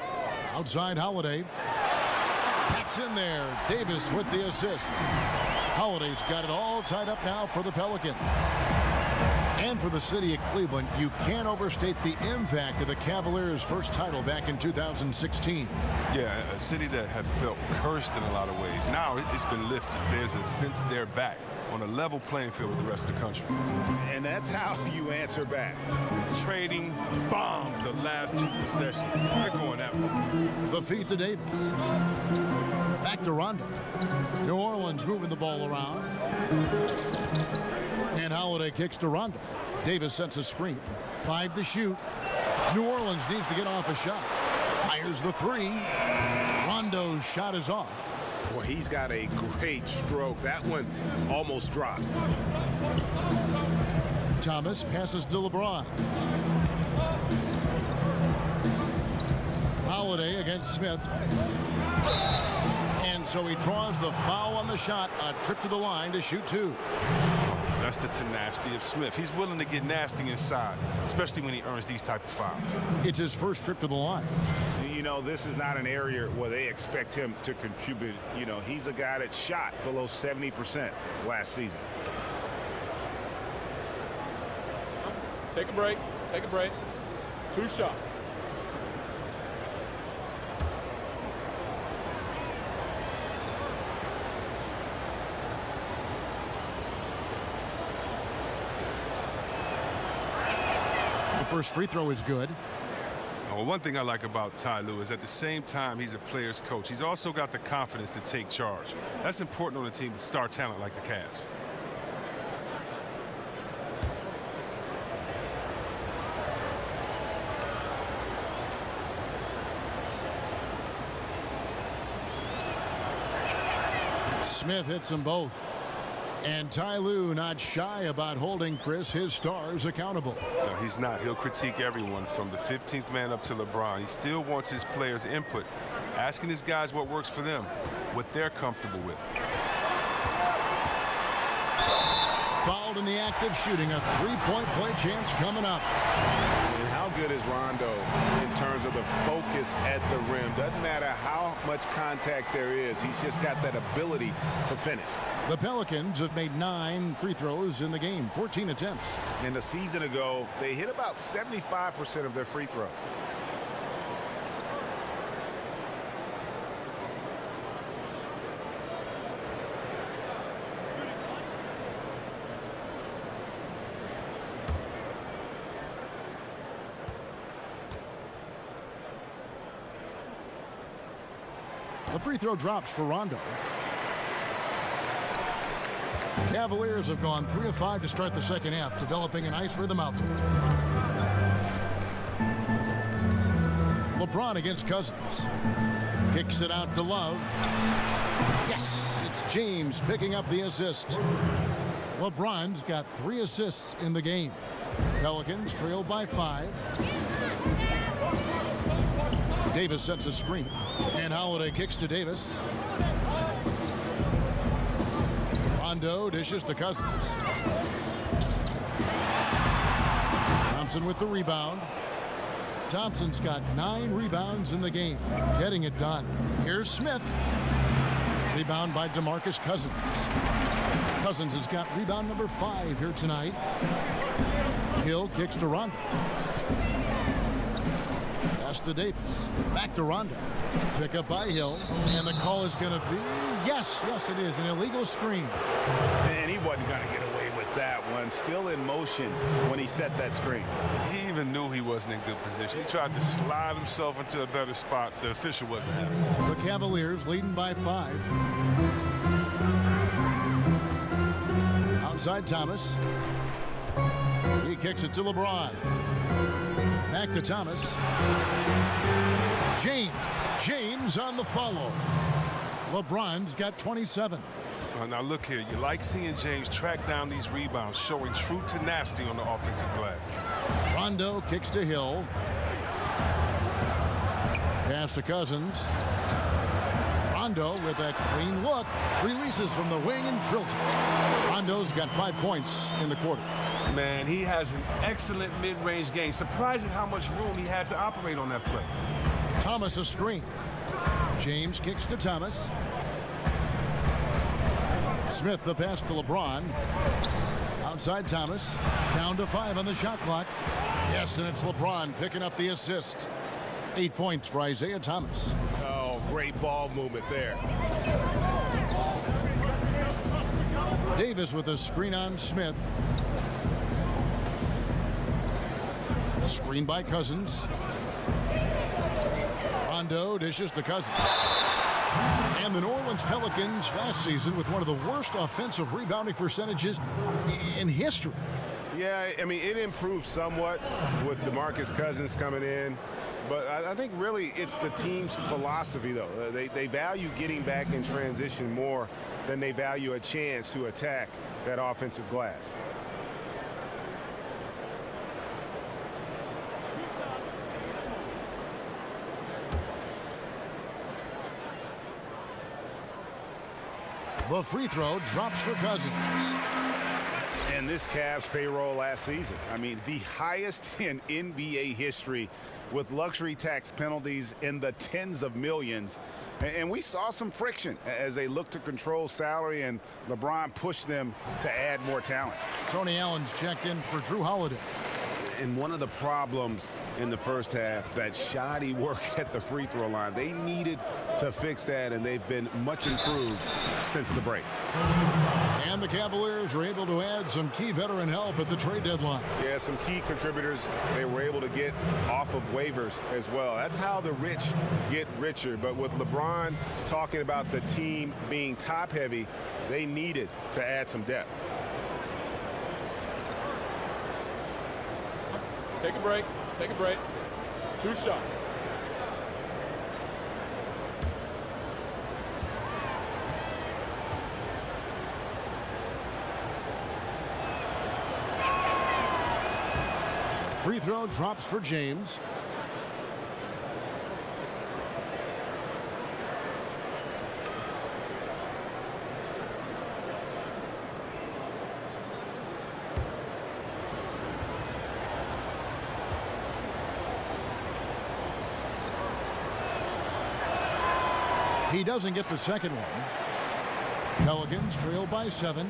Outside Holiday. That's in there. Davis with the assist. Holiday's got it all tied up now for the Pelicans. And for the city of Cleveland, you can't overstate the impact of the Cavaliers' first title back in 2016. Yeah, a city that had felt cursed in a lot of ways. Now it's been lifted. There's a sense they're back on a level playing field with the rest of the country. And that's how you answer back. Trading bombs the last 2 possessions. They're going that way. The feed to Davis. Back to Rondo. New Orleans moving the ball around. And Holiday kicks to Rondo. Davis sets a screen. 5 to shoot. New Orleans needs to get off a shot. Fires the 3. Rondo's shot is off. Well, he's got a great stroke. That one almost dropped. Thomas passes to LeBron. Holiday against Smith. And so he draws the foul on the shot. A trip to the line to shoot 2. That's the tenacity of Smith. He's willing to get nasty inside, especially when he earns these type of fouls. It's his first trip to the line. You know, this is not an area where they expect him to contribute. You know, he's a guy that shot below 70% last season. Take a break. Take a break. 2 shots. First free throw is good. Well, one thing I like about Ty Lue is at the same time he's a player's coach. He's also got the confidence to take charge. That's important on a team with star talent like the Cavs. Smith hits them both. And Ty Lue not shy about holding his stars accountable. No, he's not. He'll critique everyone from the 15th man up to LeBron. He still wants his players' input, asking his guys what works for them, what they're comfortable with. Fouled in the act of shooting. A 3-point play chance coming up. And how good is Rondo in terms of the focus at the rim? Doesn't matter how much contact there is. He's just got that ability to finish. The Pelicans have made 9 free throws in the game, 14 attempts. And a season ago, they hit about 75% of their free throws. The free throw drops for Rondo. Cavaliers have gone 3 of 5 to start the second half, developing a nice rhythm out there. LeBron against Cousins. Kicks it out to Love. Yes, it's James picking up the assist. LeBron's got 3 assists in the game. Pelicans trailed by 5. Davis sets a screen. And Holiday kicks to Davis. Rondo dishes to Cousins. Thompson with the rebound. Thompson's got 9 rebounds in the game, getting it done. Here's Smith. Rebound by DeMarcus Cousins. Cousins has got rebound number 5 here tonight. Hill kicks to Rondo. Pass to Davis. Back to Rondo. Pick up by Hill. And the call is going to be, yes, it is, an illegal screen. And he wasn't going to get away with that one. Still in motion when he set that screen. He even knew he wasn't in good position. He tried to slide himself into a better spot. The official wasn't happy. The Cavaliers leading by 5. Outside Thomas. He kicks it to LeBron. Back to Thomas. James on the follow. LeBron's got 27. Now look here, you like seeing James track down these rebounds, showing true tenacity on the offensive glass. Rondo kicks to Hill. Pass to Cousins. Rondo with a clean look. Releases from the wing and drills it. Rondo's got 5 points in the quarter. Man, he has an excellent mid-range game. Surprising how much room he had to operate on that play. Thomas a screen. James kicks to Thomas. Smith the pass to LeBron. Outside Thomas. Down to 5 on the shot clock. Yes, and it's LeBron picking up the assist. 8 points for Isaiah Thomas. Oh, great ball movement there. Davis with a screen on Smith. Screen by Cousins. Rondo dishes to Cousins. And the New Orleans Pelicans last season with one of the worst offensive rebounding percentages in history. Yeah, I mean, it improved somewhat with DeMarcus Cousins coming in. But I think really it's the team's philosophy, though. They value getting back in transition more than they value a chance to attack that offensive glass. The free throw drops for Cousins. And this Cavs payroll last season, I mean, the highest in NBA history with luxury tax penalties in the tens of millions. And we saw some friction as they looked to control salary, and LeBron pushed them to add more talent. Tony Allen's checked in for Drew Holiday. And one of the problems in the first half, that shoddy work at the free throw line. They needed to fix that, and they've been much improved since the break. And the Cavaliers were able to add some key veteran help at the trade deadline. Yeah, some key contributors they were able to get off of waivers as well. That's how the rich get richer. But with LeBron talking about the team being top-heavy, they needed to add some depth. Take a break. Take a break. 2 shots. Free throw drops for James. He doesn't get the second one. Pelicans trail by 7.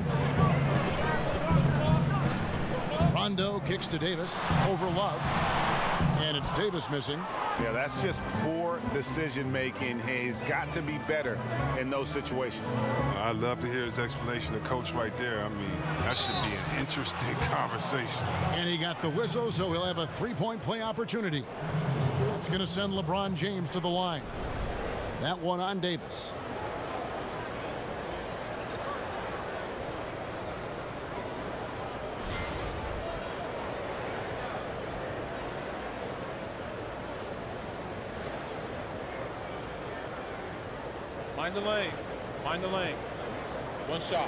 Rondo kicks to Davis over Love. And it's Davis missing. Yeah, that's just poor decision making. He's got to be better in those situations. I'd love to hear his explanation. The coach right there, I mean, that should be an interesting conversation. And he got the whistle, so he'll have a 3-point play opportunity. It's going to send LeBron James to the line. That one on Davis. Mind the lanes. Mind the lanes. 1 shot.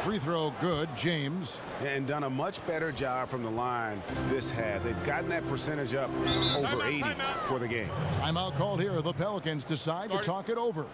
Free throw good, James. And done a much better job from the line this half. They've gotten that percentage up over 80 for the game. Timeout called here. The Pelicans decide to talk it over.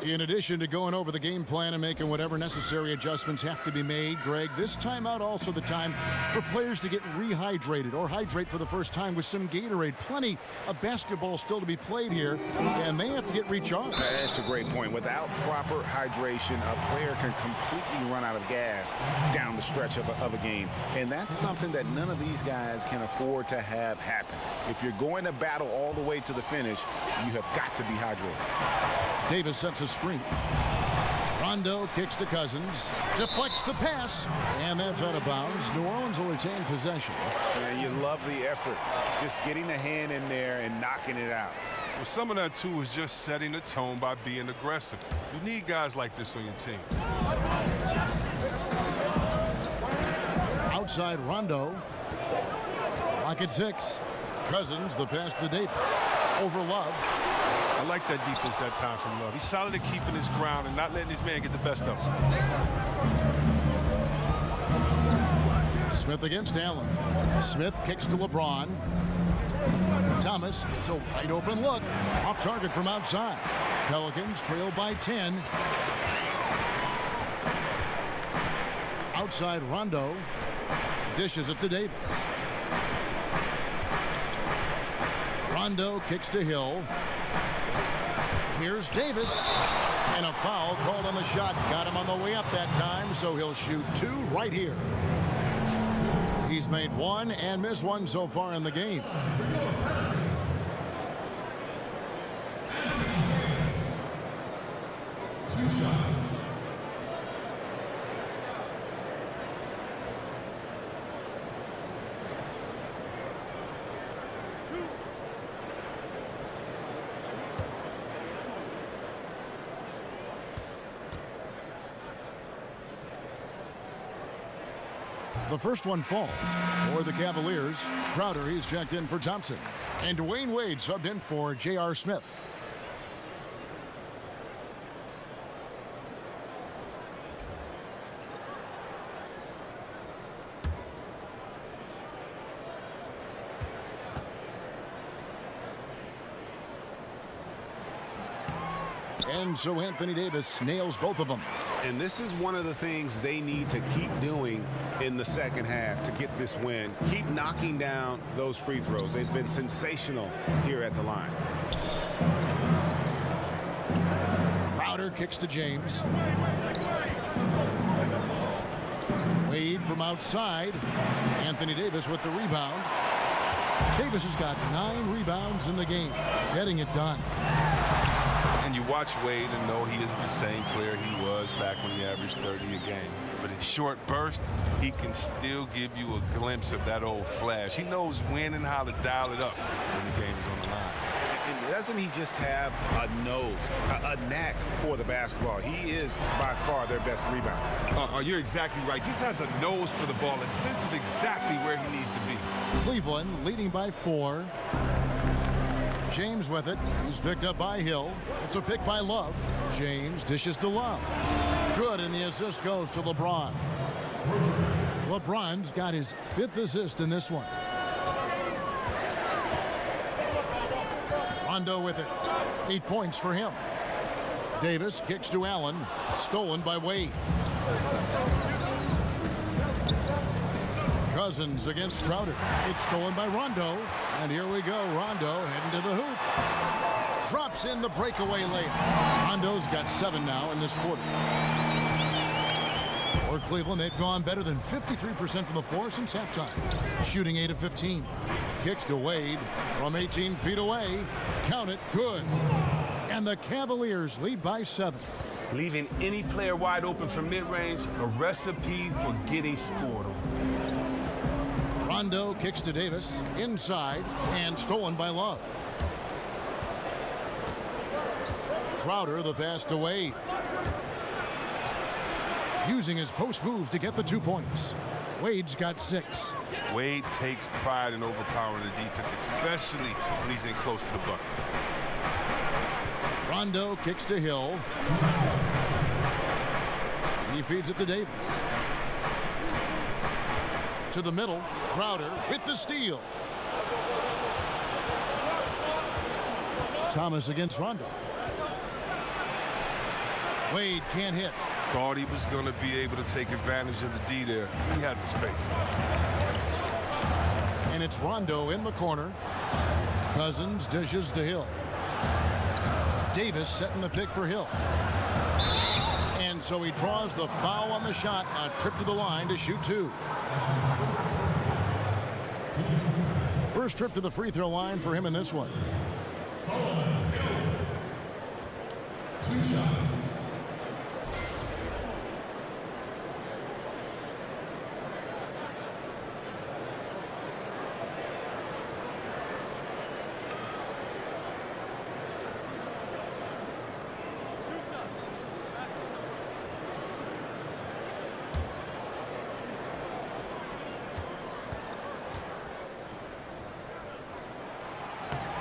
In addition to going over the game plan and making whatever necessary adjustments have to be made, Greg, this timeout also the time for players to get rehydrated or hydrate for the first time with some Gatorade. Plenty of basketball still to be played here, and they have to get recharged. That's a great point. Without proper hydration, a player can completely run out of gas down the stretch of a game. And that's something that none of these guys can afford to have happen. If you're going to battle all the way to the finish, you have got to be hydrated. Davis sets a screen. Rondo kicks to Cousins, deflects the pass, and that's out of bounds. New Orleans will retain possession. And you love the effort, just getting the hand in there and knocking it out. Well, some of that, too, is just setting the tone by being aggressive. You need guys like this on your team. Outside Rondo. Rocket 6. Cousins, the pass to Davis. Over Love. I like that defense that time from Love. He's solid at keeping his ground and not letting his man get the best of him. Smith against Allen. Smith kicks to LeBron. Thomas gets a wide open look. Off target from outside. Pelicans trail by 10. Outside Rondo. Dishes it to Davis. Rondo kicks to Hill. Here's Davis, and a foul called on the shot. Got him on the way up that time, so he'll shoot 2 right here. He's made 1 and missed 1 so far in the game. The first one falls for the Cavaliers. Crowder, he's checked in for Thompson. And Dwayne Wade subbed in for J.R. Smith. And so Anthony Davis nails both of them. And this is one of the things they need to keep doing in the second half to get this win. Keep knocking down those free throws. They've been sensational here at the line. Crowder kicks to James. Wade from outside. Anthony Davis with the rebound. Davis has got 9 rebounds in the game, getting it done. And you watch Wade and know he isn't the same player he was back when he averaged 30 a game. But in short bursts, he can still give you a glimpse of that old flash. He knows when and how to dial it up when the game is on the line. And doesn't he just have a nose, a knack for the basketball? He is by far their best rebounder. You're exactly right. Just has a nose for the ball, a sense of exactly where he needs to be. Cleveland leading by 4. James with it. He's picked up by Hill. It's a pick by Love. James dishes to Love. Good, and the assist goes to LeBron. LeBron's got his 5th assist in this one. Rondo with it. 8 points for him. Davis kicks to Allen. Stolen by Wade. Cousins against Crowder. It's stolen by Rondo. And here we go. Rondo heading to the hoop. Drops in the breakaway layup. Rondo's got 7 now in this quarter. For Cleveland, they've gone better than 53% from the floor since halftime. Shooting 8 of 15. Kicks to Wade from 18 feet away. Count it. Good. And the Cavaliers lead by 7. Leaving any player wide open from mid-range, a recipe for getting scored on. Rondo kicks to Davis, inside, and stolen by Love. Crowder, the pass to Wade. Using his post move to get the 2 points. Wade's got 6. Wade takes pride in overpowering the defense, especially when he's in close to the bucket. Rondo kicks to Hill. He feeds it to Davis. To the middle, Crowder with the steal. Thomas against Rondo. Wade can't hit. Thought he was going to be able to take advantage of the D there. He had the space. And it's Rondo in the corner. Cousins dishes to Hill. Davis setting the pick for Hill. And so he draws the foul on the shot. A trip to the line to shoot two. First trip to the free throw line for him in this one. 2 shots.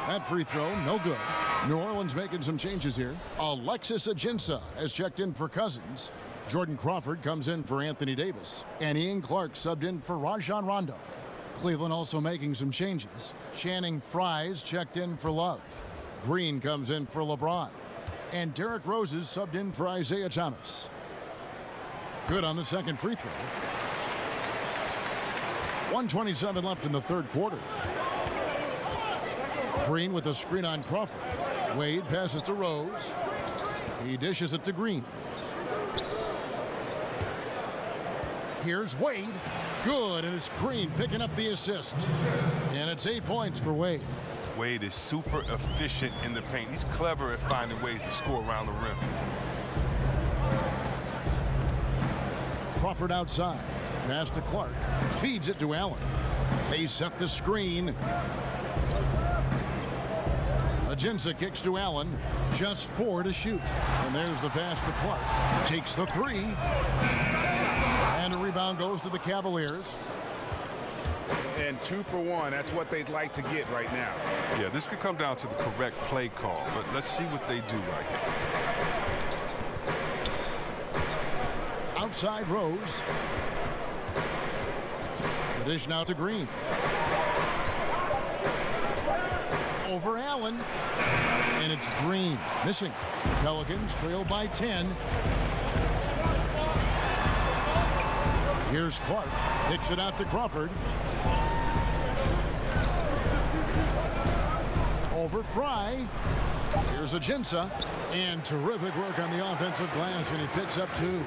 That free throw, no good. New Orleans making some changes here. Alexis Ajinça has checked in for Cousins. Jordan Crawford comes in for Anthony Davis. And Ian Clark subbed in for Rajon Rondo. Cleveland also making some changes. Channing Frye's checked in for Love. Green comes in for LeBron. And Derrick Rose is subbed in for Isaiah Thomas. Good on the second free throw. 1:27 left in the third quarter. Green with a screen on Crawford. Wade passes to Rose. He dishes it to Green. Here's Wade. Good, and it's Green picking up the assist. And it's 8 points for Wade. Wade is super efficient in the paint. He's clever at finding ways to score around the rim. Crawford outside. Pass to Clark. Feeds it to Allen. They set the screen. Ajinça kicks to Allen. Just 4 to shoot. And there's the pass to Clark. Takes the 3. And a rebound goes to the Cavaliers. And 2 for 1. That's what they'd like to get right now. Yeah, this could come down to the correct play call, but let's see what they do right here. Outside Rose. The dish now to Green. Over Allen. And it's Green missing. Pelicans trail by 10. Here's Clark. Kicks it out to Crawford. Over Frye. Here's Ajinça. And terrific work on the offensive glass, and he picks up 2.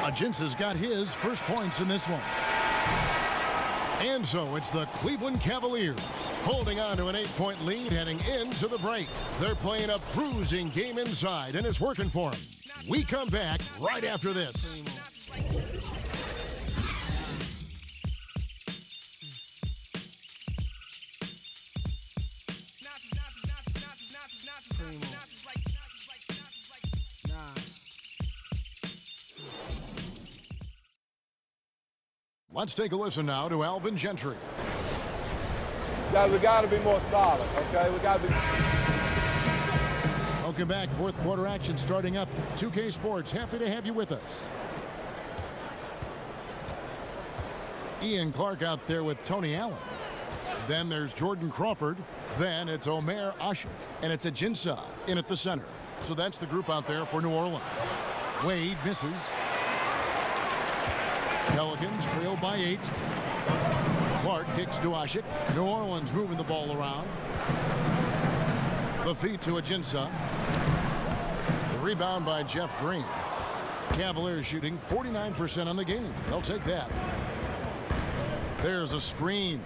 Ajinça's got his first points in this one. And so it's the Cleveland Cavaliers holding on to an 8-point lead heading into the break. They're playing a bruising game inside, and it's working for them. We come back right after this. Let's take a listen now to Alvin Gentry. Guys, we got to be more solid, okay? We got to be. Welcome back. Fourth quarter action starting up. 2K Sports, happy to have you with us. Ian Clark out there with Tony Allen. Then there's Jordan Crawford. Then it's Omer Ashik. And it's Ajinça in at the center. So that's the group out there for New Orleans. Wade misses. Pelicans trail by 8. Clark kicks to Ashik. New Orleans moving the ball around. The feed to Ajinça. The rebound by Jeff Green. Cavaliers shooting 49% on the game. They'll take that. There's a screen.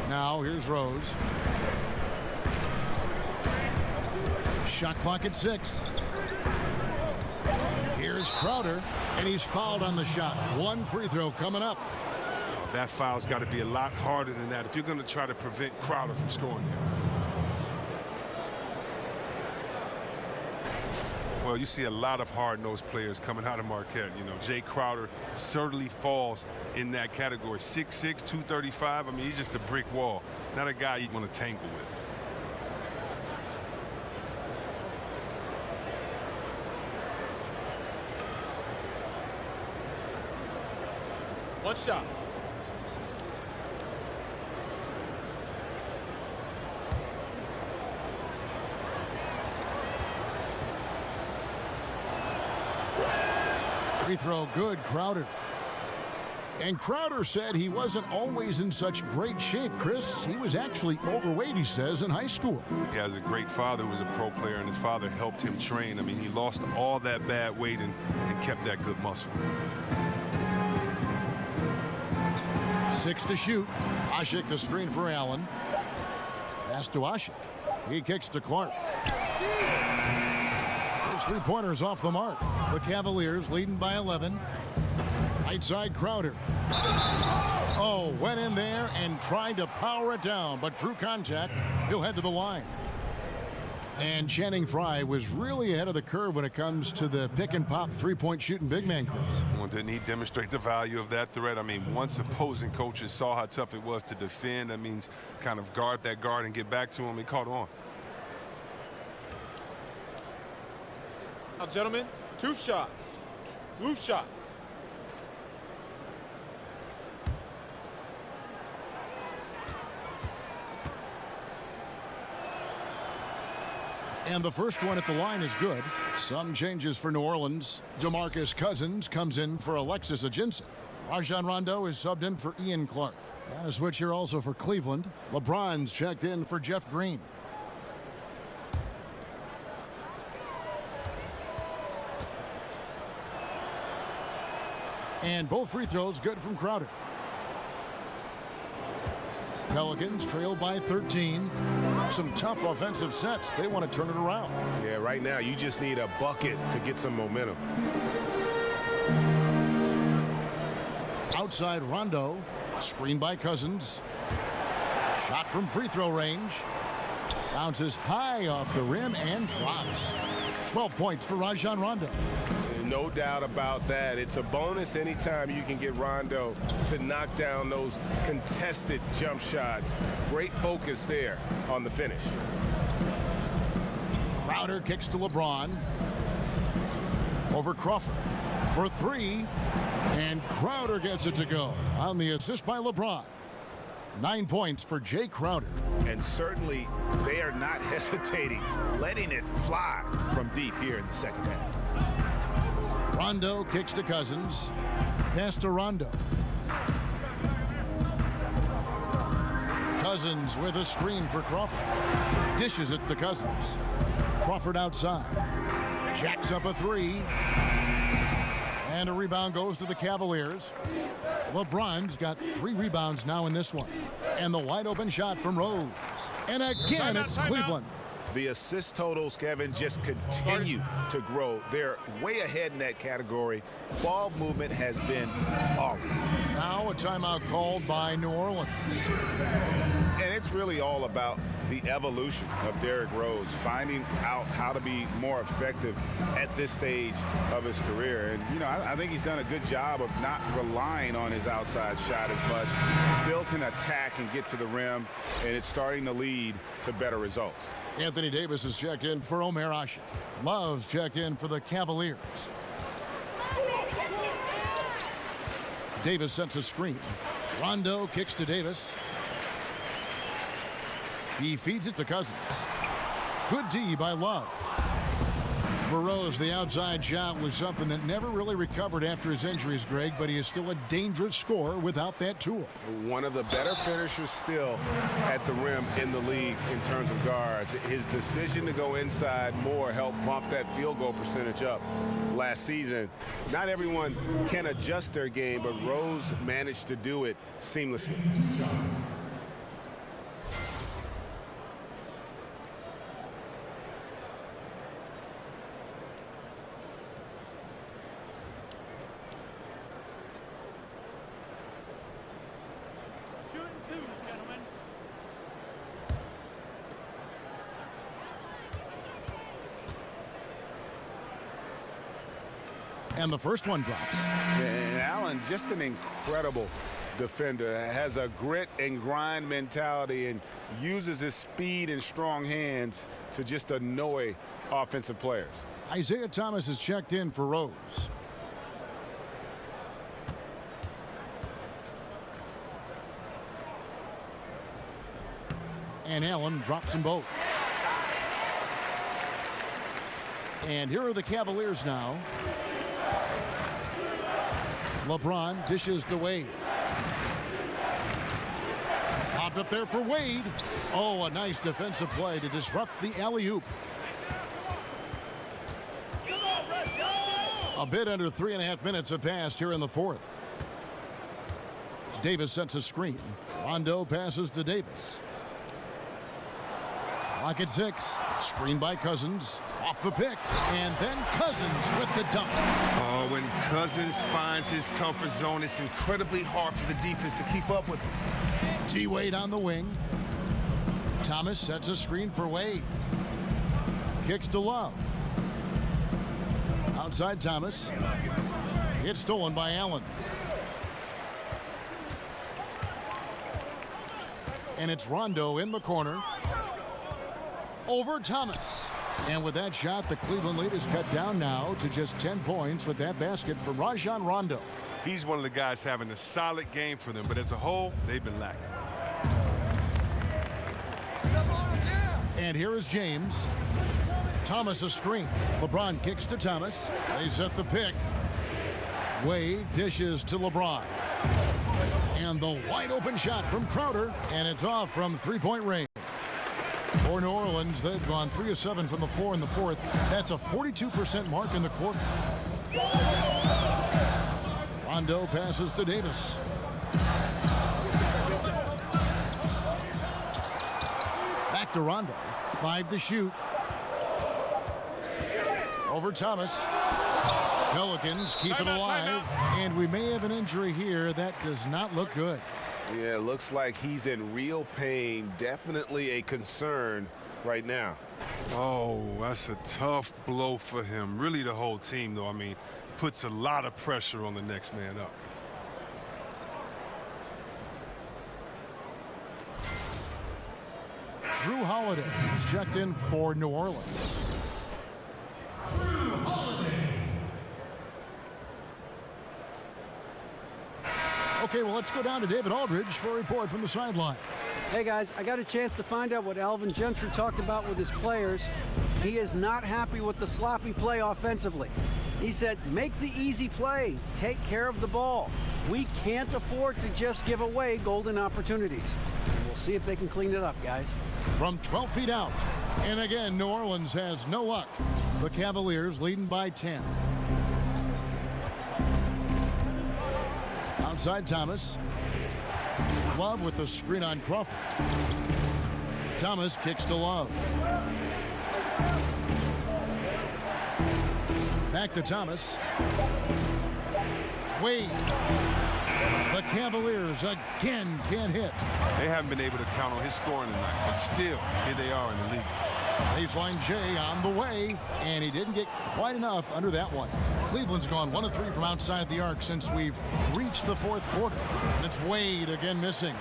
Now here's Rose. Shot clock at 6. Here's Crowder, and he's fouled on the shot. 1 free throw coming up. That foul's got to be a lot harder than that if you're going to try to prevent Crowder from scoring there. Well, you see a lot of hard-nosed players coming out of Marquette. You know, Jay Crowder certainly falls in that category. 6'6", 235. I mean, he's just a brick wall. Not a guy you want to tangle with. One shot. Free throw good, Crowder. And Crowder said he wasn't always in such great shape, Chris. He was actually overweight, he says, in high school. He has a great father who was a pro player, and his father helped him train. I mean, he lost all that bad weight and kept that good muscle. 6 to shoot. Ashik the screen for Allen. Pass to Ashik. He kicks to Clark. His three-pointers off the mark. The Cavaliers leading by 11. Right side, Crowder. Oh, went in there and tried to power it down, but drew contact. He'll head to the line. And Channing Frye was really ahead of the curve when it comes to the pick-and-pop three-point shooting big man, Chris. Well, didn't he demonstrate the value of that threat? I mean, once opposing coaches saw how tough it was to defend, that means kind of guard that guard and get back to him. He caught on. Now, gentlemen, 2 shots. 2 shots. And the first one at the line is good. Some changes for New Orleans. DeMarcus Cousins comes in for Alexis Ajinça. Rajon Rondo is subbed in for Ian Clark. And a switch here also for Cleveland. LeBron's checked in for Jeff Green. And both free throws good from Crowder. Pelicans trail by 13. Some tough offensive sets. They want to turn it around. Yeah, right now you just need a bucket to get some momentum. Outside Rondo. Screen by Cousins. Shot from free throw range. Bounces high off the rim and drops. 12 points for Rajon Rondo. No doubt about that. It's a bonus anytime you can get Rondo to knock down those contested jump shots. Great focus there on the finish. Crowder kicks to LeBron. Over Crawford for 3. And Crowder gets it to go on the assist by LeBron. 9 points for Jay Crowder. And certainly they are not hesitating, letting it fly from deep here in the second half. Rondo kicks to Cousins. Pass to Rondo. Cousins with a screen for Crawford. Dishes it to Cousins. Crawford outside. Jacks up a 3. And a rebound goes to the Cavaliers. LeBron's got 3 rebounds now in this one. And the wide open shot from Rose. And again, it's Cleveland. The assist totals, Kevin, just continue to grow. They're way ahead in that category. Ball movement has been flawless. Now a timeout called by New Orleans. And it's really all about the evolution of Derrick Rose, finding out how to be more effective at this stage of his career. And, you know, I think he's done a good job of not relying on his outside shot as much. Still can attack and get to the rim, and it's starting to lead to better results. Anthony Davis is checked in for Omer Ashik. Love's checked in for the Cavaliers. Davis sets a screen. Rondo kicks to Davis. He feeds it to Cousins. Good D by Love. For Rose, the outside shot was something that never really recovered after his injuries, Greg, but he is still a dangerous scorer without that tool. One of the better finishers still at the rim in the league in terms of guards. His decision to go inside more helped bump that field goal percentage up last season. Not everyone can adjust their game, but Rose managed to do it seamlessly. And the first one drops. And Allen, just an incredible defender, has a grit and grind mentality and uses his speed and strong hands to just annoy offensive players. Isaiah Thomas is checked in for Rose. and Allen drops them both. And here are the Cavaliers now. LeBron dishes to Wade. Popped up there for Wade. Oh, a nice defensive play to disrupt the alley-oop. A bit under 3.5 minutes have passed here in the fourth. Davis sets a screen. Rondo passes to Davis. Clock at 6. Screen by Cousins. Off the pick. And then Cousins with the dunk. Oh, when Cousins finds his comfort zone, it's incredibly hard for the defense to keep up with him. T. Wade on the wing. Thomas sets a screen for Wade. Kicks to Love. Outside Thomas. It's stolen by Allen. And it's Rondo in the corner. Over Thomas. And with that shot, the Cleveland lead is cut down now to just 10 points with that basket from Rajon Rondo. He's one of the guys having a solid game for them, but as a whole, they've been lacking. And here is James. Thomas a screen. LeBron kicks to Thomas. They set the pick. Wade dishes to LeBron. And the wide open shot from Crowder. And it's off from three-point range. For New Orleans, they've gone 3 of 7 from the floor in the fourth. That's a 42% mark in the quarter. Rondo passes to Davis. Back to Rondo. 5 to shoot. Over Thomas. Pelicans keep it alive. And we may have an injury here that does not look good. Yeah, it looks like he's in real pain. Definitely a concern right now. Oh, that's a tough blow for him. Really the whole team, though. I mean, puts a lot of pressure on the next man up. Drew Holiday is checked in for New Orleans. Okay, well, let's go down to David Aldridge for a report from the sideline. Hey, guys, I got a chance to find out what Alvin Gentry talked about with his players. He is not happy with the sloppy play offensively. He said, make the easy play. Take care of the ball. We can't afford to just give away golden opportunities. We'll see if they can clean it up, guys. From 12 feet out. And again, New Orleans has no luck. The Cavaliers leading by 10. Outside Thomas. Love with the screen on Crawford. Thomas kicks to Love. Back to Thomas. Wade. The Cavaliers again can't hit. They haven't been able to count on his scoring tonight, but still, here they are in the league. Baseline Jay on the way, and he didn't get quite enough under that one. Cleveland's gone 1 of 3 from outside the arc since we've reached the fourth quarter. It's Wade again missing.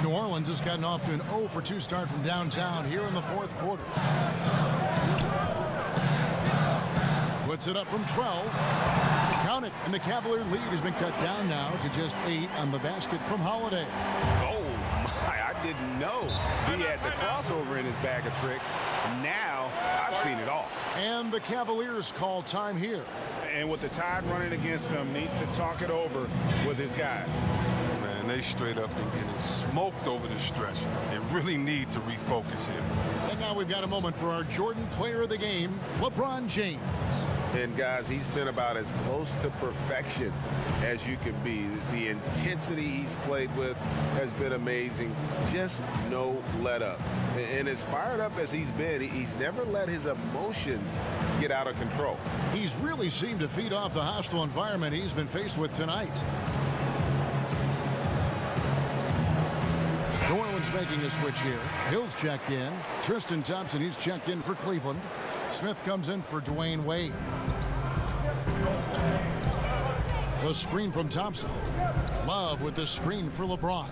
New Orleans has gotten off to an 0 for 2 start from downtown here in the fourth quarter. Puts it up from 12. Count it, and the Cavalier lead has been cut down now to just 8 on the basket from Holiday. Oh, my, I didn't know he had the crossover in his bag of tricks. Now, I've seen it all. And the Cavaliers call time here. And with the tide running against them, needs to talk it over with his guys. Man, they straight up been getting smoked over the stretch. They really need to refocus here. And now we've got a moment for our Jordan player of the game, LeBron James. And guys, he's been about as close to perfection as you can be. The intensity he's played with has been amazing. Just no let up. And as fired up as he's been, he's never let his emotions get out of control. He's really seemed to feed off the hostile environment he's been faced with tonight. New Orleans making a switch here. Hill's checked in. Tristan Thompson, he's checked in for Cleveland. Smith comes in for Dwayne Wade. The screen from Thompson. Love with the screen for LeBron.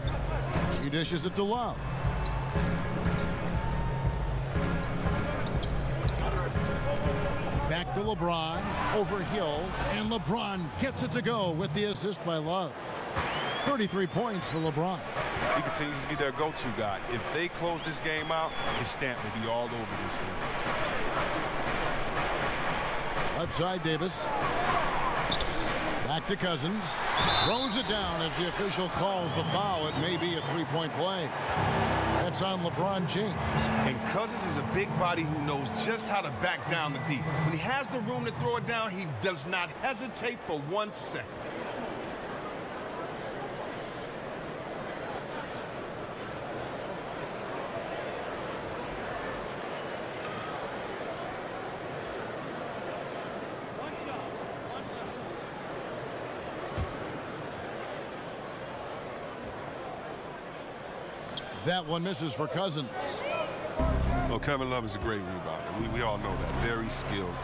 He dishes it to Love. Back to LeBron. Over Hill. And LeBron gets it to go with the assist by Love. 33 points for LeBron. He continues to be their go-to guy. If they close this game out, his stamp will be all over this one. Left side, Davis. Back to Cousins. Throws it down as the official calls the foul. It may be a three-point play. That's on LeBron James. And Cousins is a big body who knows just how to back down the D. When he has the room to throw it down, he does not hesitate for 1 second. That one misses for Cousins. Well, Kevin Love is a great rebounder. We all know that. Very skilled.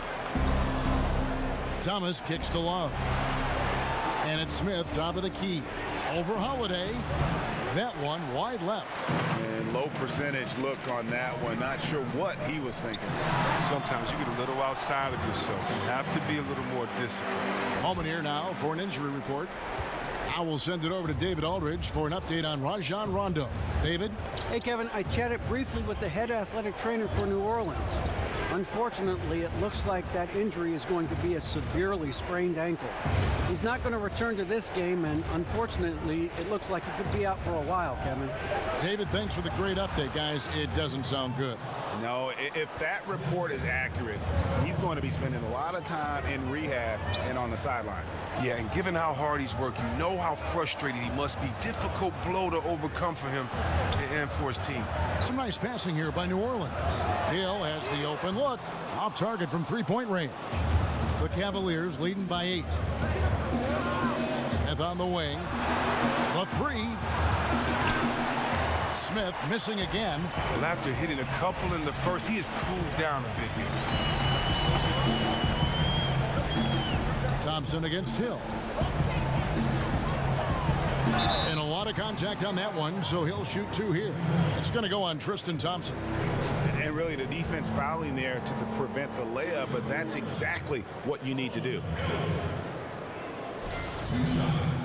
Thomas kicks to Love. And it's Smith, top of the key. Over Holiday. That one wide left. And low percentage look on that one. Not sure what he was thinking. Sometimes you get a little outside of yourself. You have to be a little more disciplined. Moment here now for an injury report. I will send it over to David Aldridge for an update on Rajon Rondo. David? Hey, Kevin, I chatted briefly with the head athletic trainer for New Orleans. Unfortunately, it looks like that injury is going to be a severely sprained ankle. He's not going to return to this game, and unfortunately, it looks like he could be out for a while, Kevin. David, thanks for the great update, guys. It doesn't sound good. No, if that report is accurate, he's going to be spending a lot of time in rehab and on the sidelines. Yeah, and given how hard he's worked, you know how frustrated he must be. Difficult blow to overcome for him and for his team. Some nice passing here by New Orleans. Hill has the open look. Off target from three-point range. The Cavaliers leading by 8. Smith on the wing. The three. Smith missing again. Well, after hitting a couple in the first, he has cooled down a bit here. Thompson against Hill. And a lot of contact on that one, so he'll shoot 2 here. It's going to go on Tristan Thompson. And really the defense fouling there to prevent the layup, but that's exactly what you need to do. 2 shots.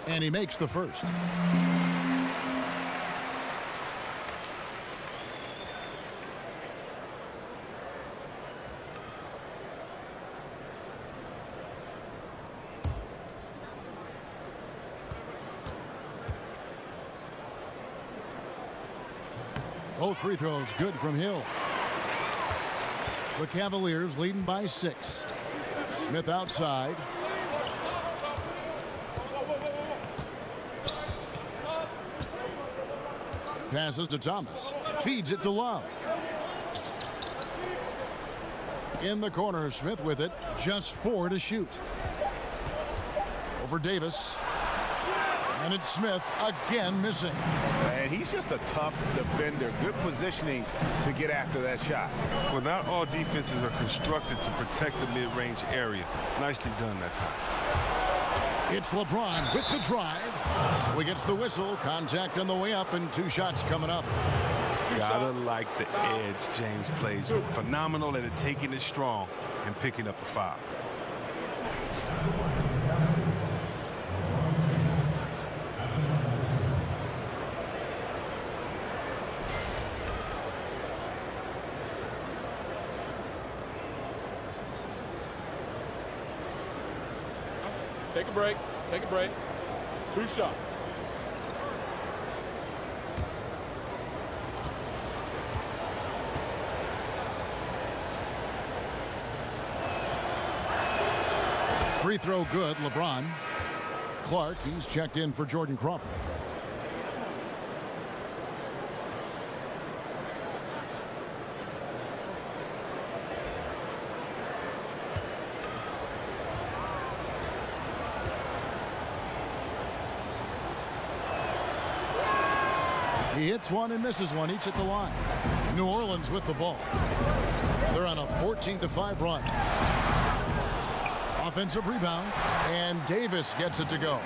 And he makes the first. Both free throws good from Hill. The Cavaliers leading by 6. Smith outside. Passes to Thomas. Feeds it to Love. In the corner, Smith with it. Just 4 to shoot. Over Davis. And it's Smith again missing. And he's just a tough defender. Good positioning to get after that shot. Well, not all defenses are constructed to protect the mid-range area. Nicely done that time. It's LeBron with the drive. So he gets the whistle. Contact on the way up, and 2 shots coming up. Gotta like the edge James plays with. Phenomenal at it, taking it strong and picking up the foul. Take a break. Take a break. 2 shots. Free throw good, LeBron. Clark, he's checked in for Jordan Crawford. He hits one and misses one, each at the line. New Orleans with the ball. They're on a 14-5 run. Offensive rebound, and Davis gets it to go.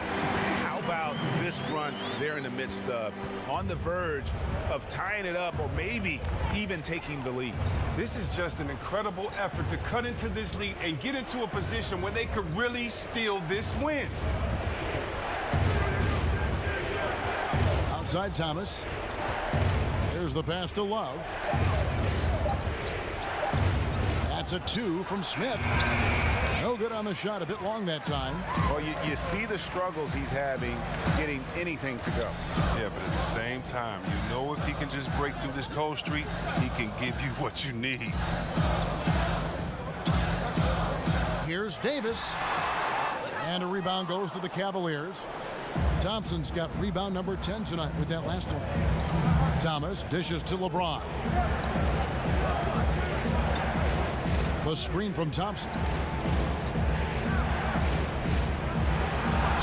How about this run they're in the midst of, on the verge of tying it up or maybe even taking the lead? This is just an incredible effort to cut into this lead and get into a position where they could really steal this win. Outside Thomas. There's the pass to Love. That's a 2 from Smith. No good on the shot, a bit long that time. Well, you see the struggles he's having getting anything to go. Yeah, but at the same time, you know if he can just break through this cold streak, he can give you what you need. Here's Davis. And a rebound goes to the Cavaliers. Thompson's got rebound number 10 tonight with that last one. Thomas dishes to LeBron. The screen from Thompson.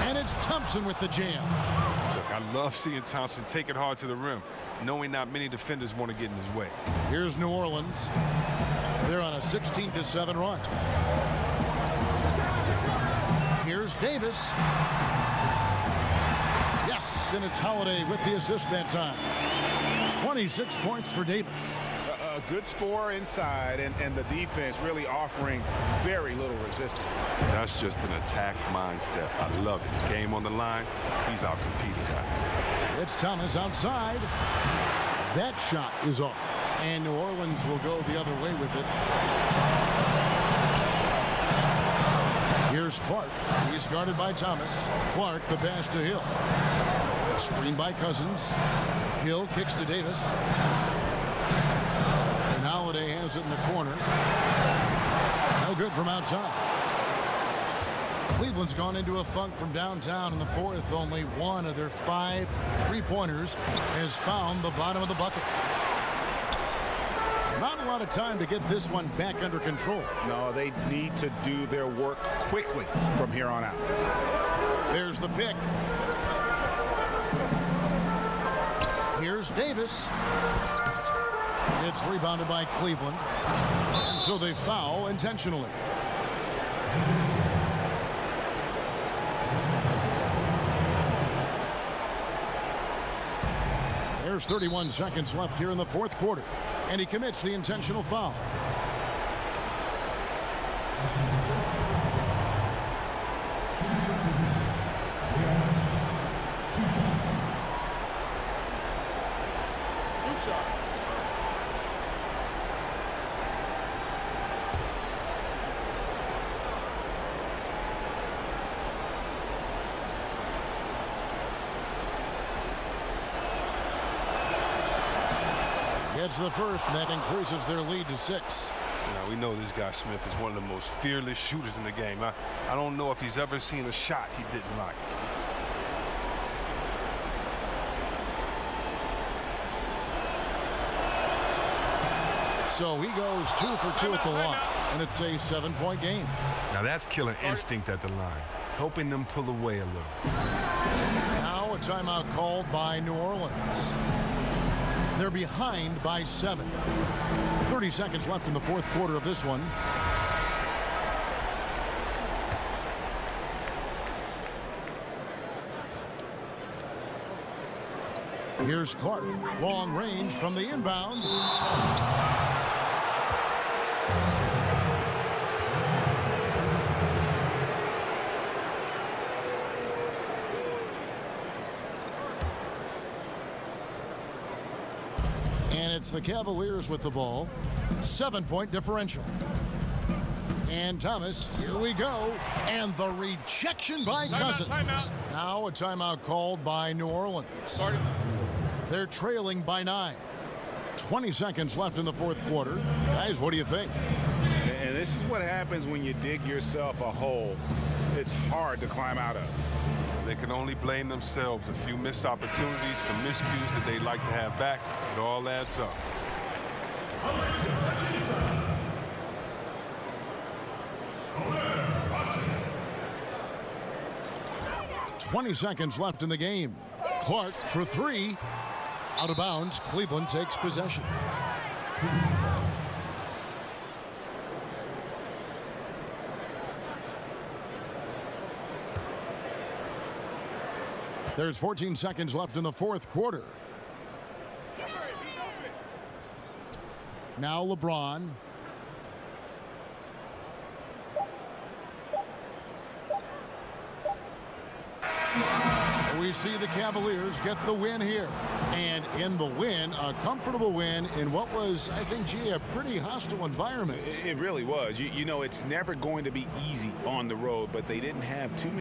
And it's Thompson with the jam. Look, I love seeing Thompson take it hard to the rim, knowing not many defenders want to get in his way. Here's New Orleans. They're on a 16-7 run. Here's Davis. Yes, and it's Holiday with the assist that time. 26 points for Davis. A good score inside, and the defense really offering very little resistance. That's just an attack mindset. I love it. Game on the line. He's out competing, guys. It's Thomas outside. That shot is off. And New Orleans will go the other way with it. Here's Clark. He's guarded by Thomas. Clark, the pass to Hill. Screen by Cousins. Hill kicks to Davis. And Holiday has it in the corner. No good from outside. Cleveland's gone into a funk from downtown in the fourth. Only one of their 5 3-pointers has found the bottom of the bucket. Not a lot of time to get this one back under control. No, they need to do their work quickly from here on out. There's the pick. Here's Davis. It's rebounded by Cleveland. And so they foul intentionally. There's 31 seconds left here in the fourth quarter. And he commits the intentional foul. Gets the first, and that increases their lead to 6. We know this guy Smith is one of the most fearless shooters in the game. I don't know if he's ever seen a shot he didn't like. So he goes 2 for 2 at the line, and it's a 7-point game. Now that's killer instinct at the line, helping them pull away a little. Now a timeout called by New Orleans. They're behind by 7. 30 seconds left in the fourth quarter of this one. Here's Clark. Long range from the inbound. And it's the Cavaliers with the ball. 7-point differential. And Thomas, here we go. And the rejection by Cousins. Now a timeout called by New Orleans. They're trailing by 9. 20 seconds left in the fourth quarter. Guys, what do you think? And this is what happens when you dig yourself a hole it's hard to climb out of. They can only blame themselves. A few missed opportunities, some miscues that they'd like to have back. It all adds up. 20 seconds left in the game. Clark for 3. Out of bounds. Cleveland takes possession. There's 14 seconds left in the fourth quarter. Now LeBron. We see the Cavaliers get the win here. And in the win, a comfortable win in what was, I think, G, a pretty hostile environment. It really was. You know, it's never going to be easy on the road, but they didn't have too many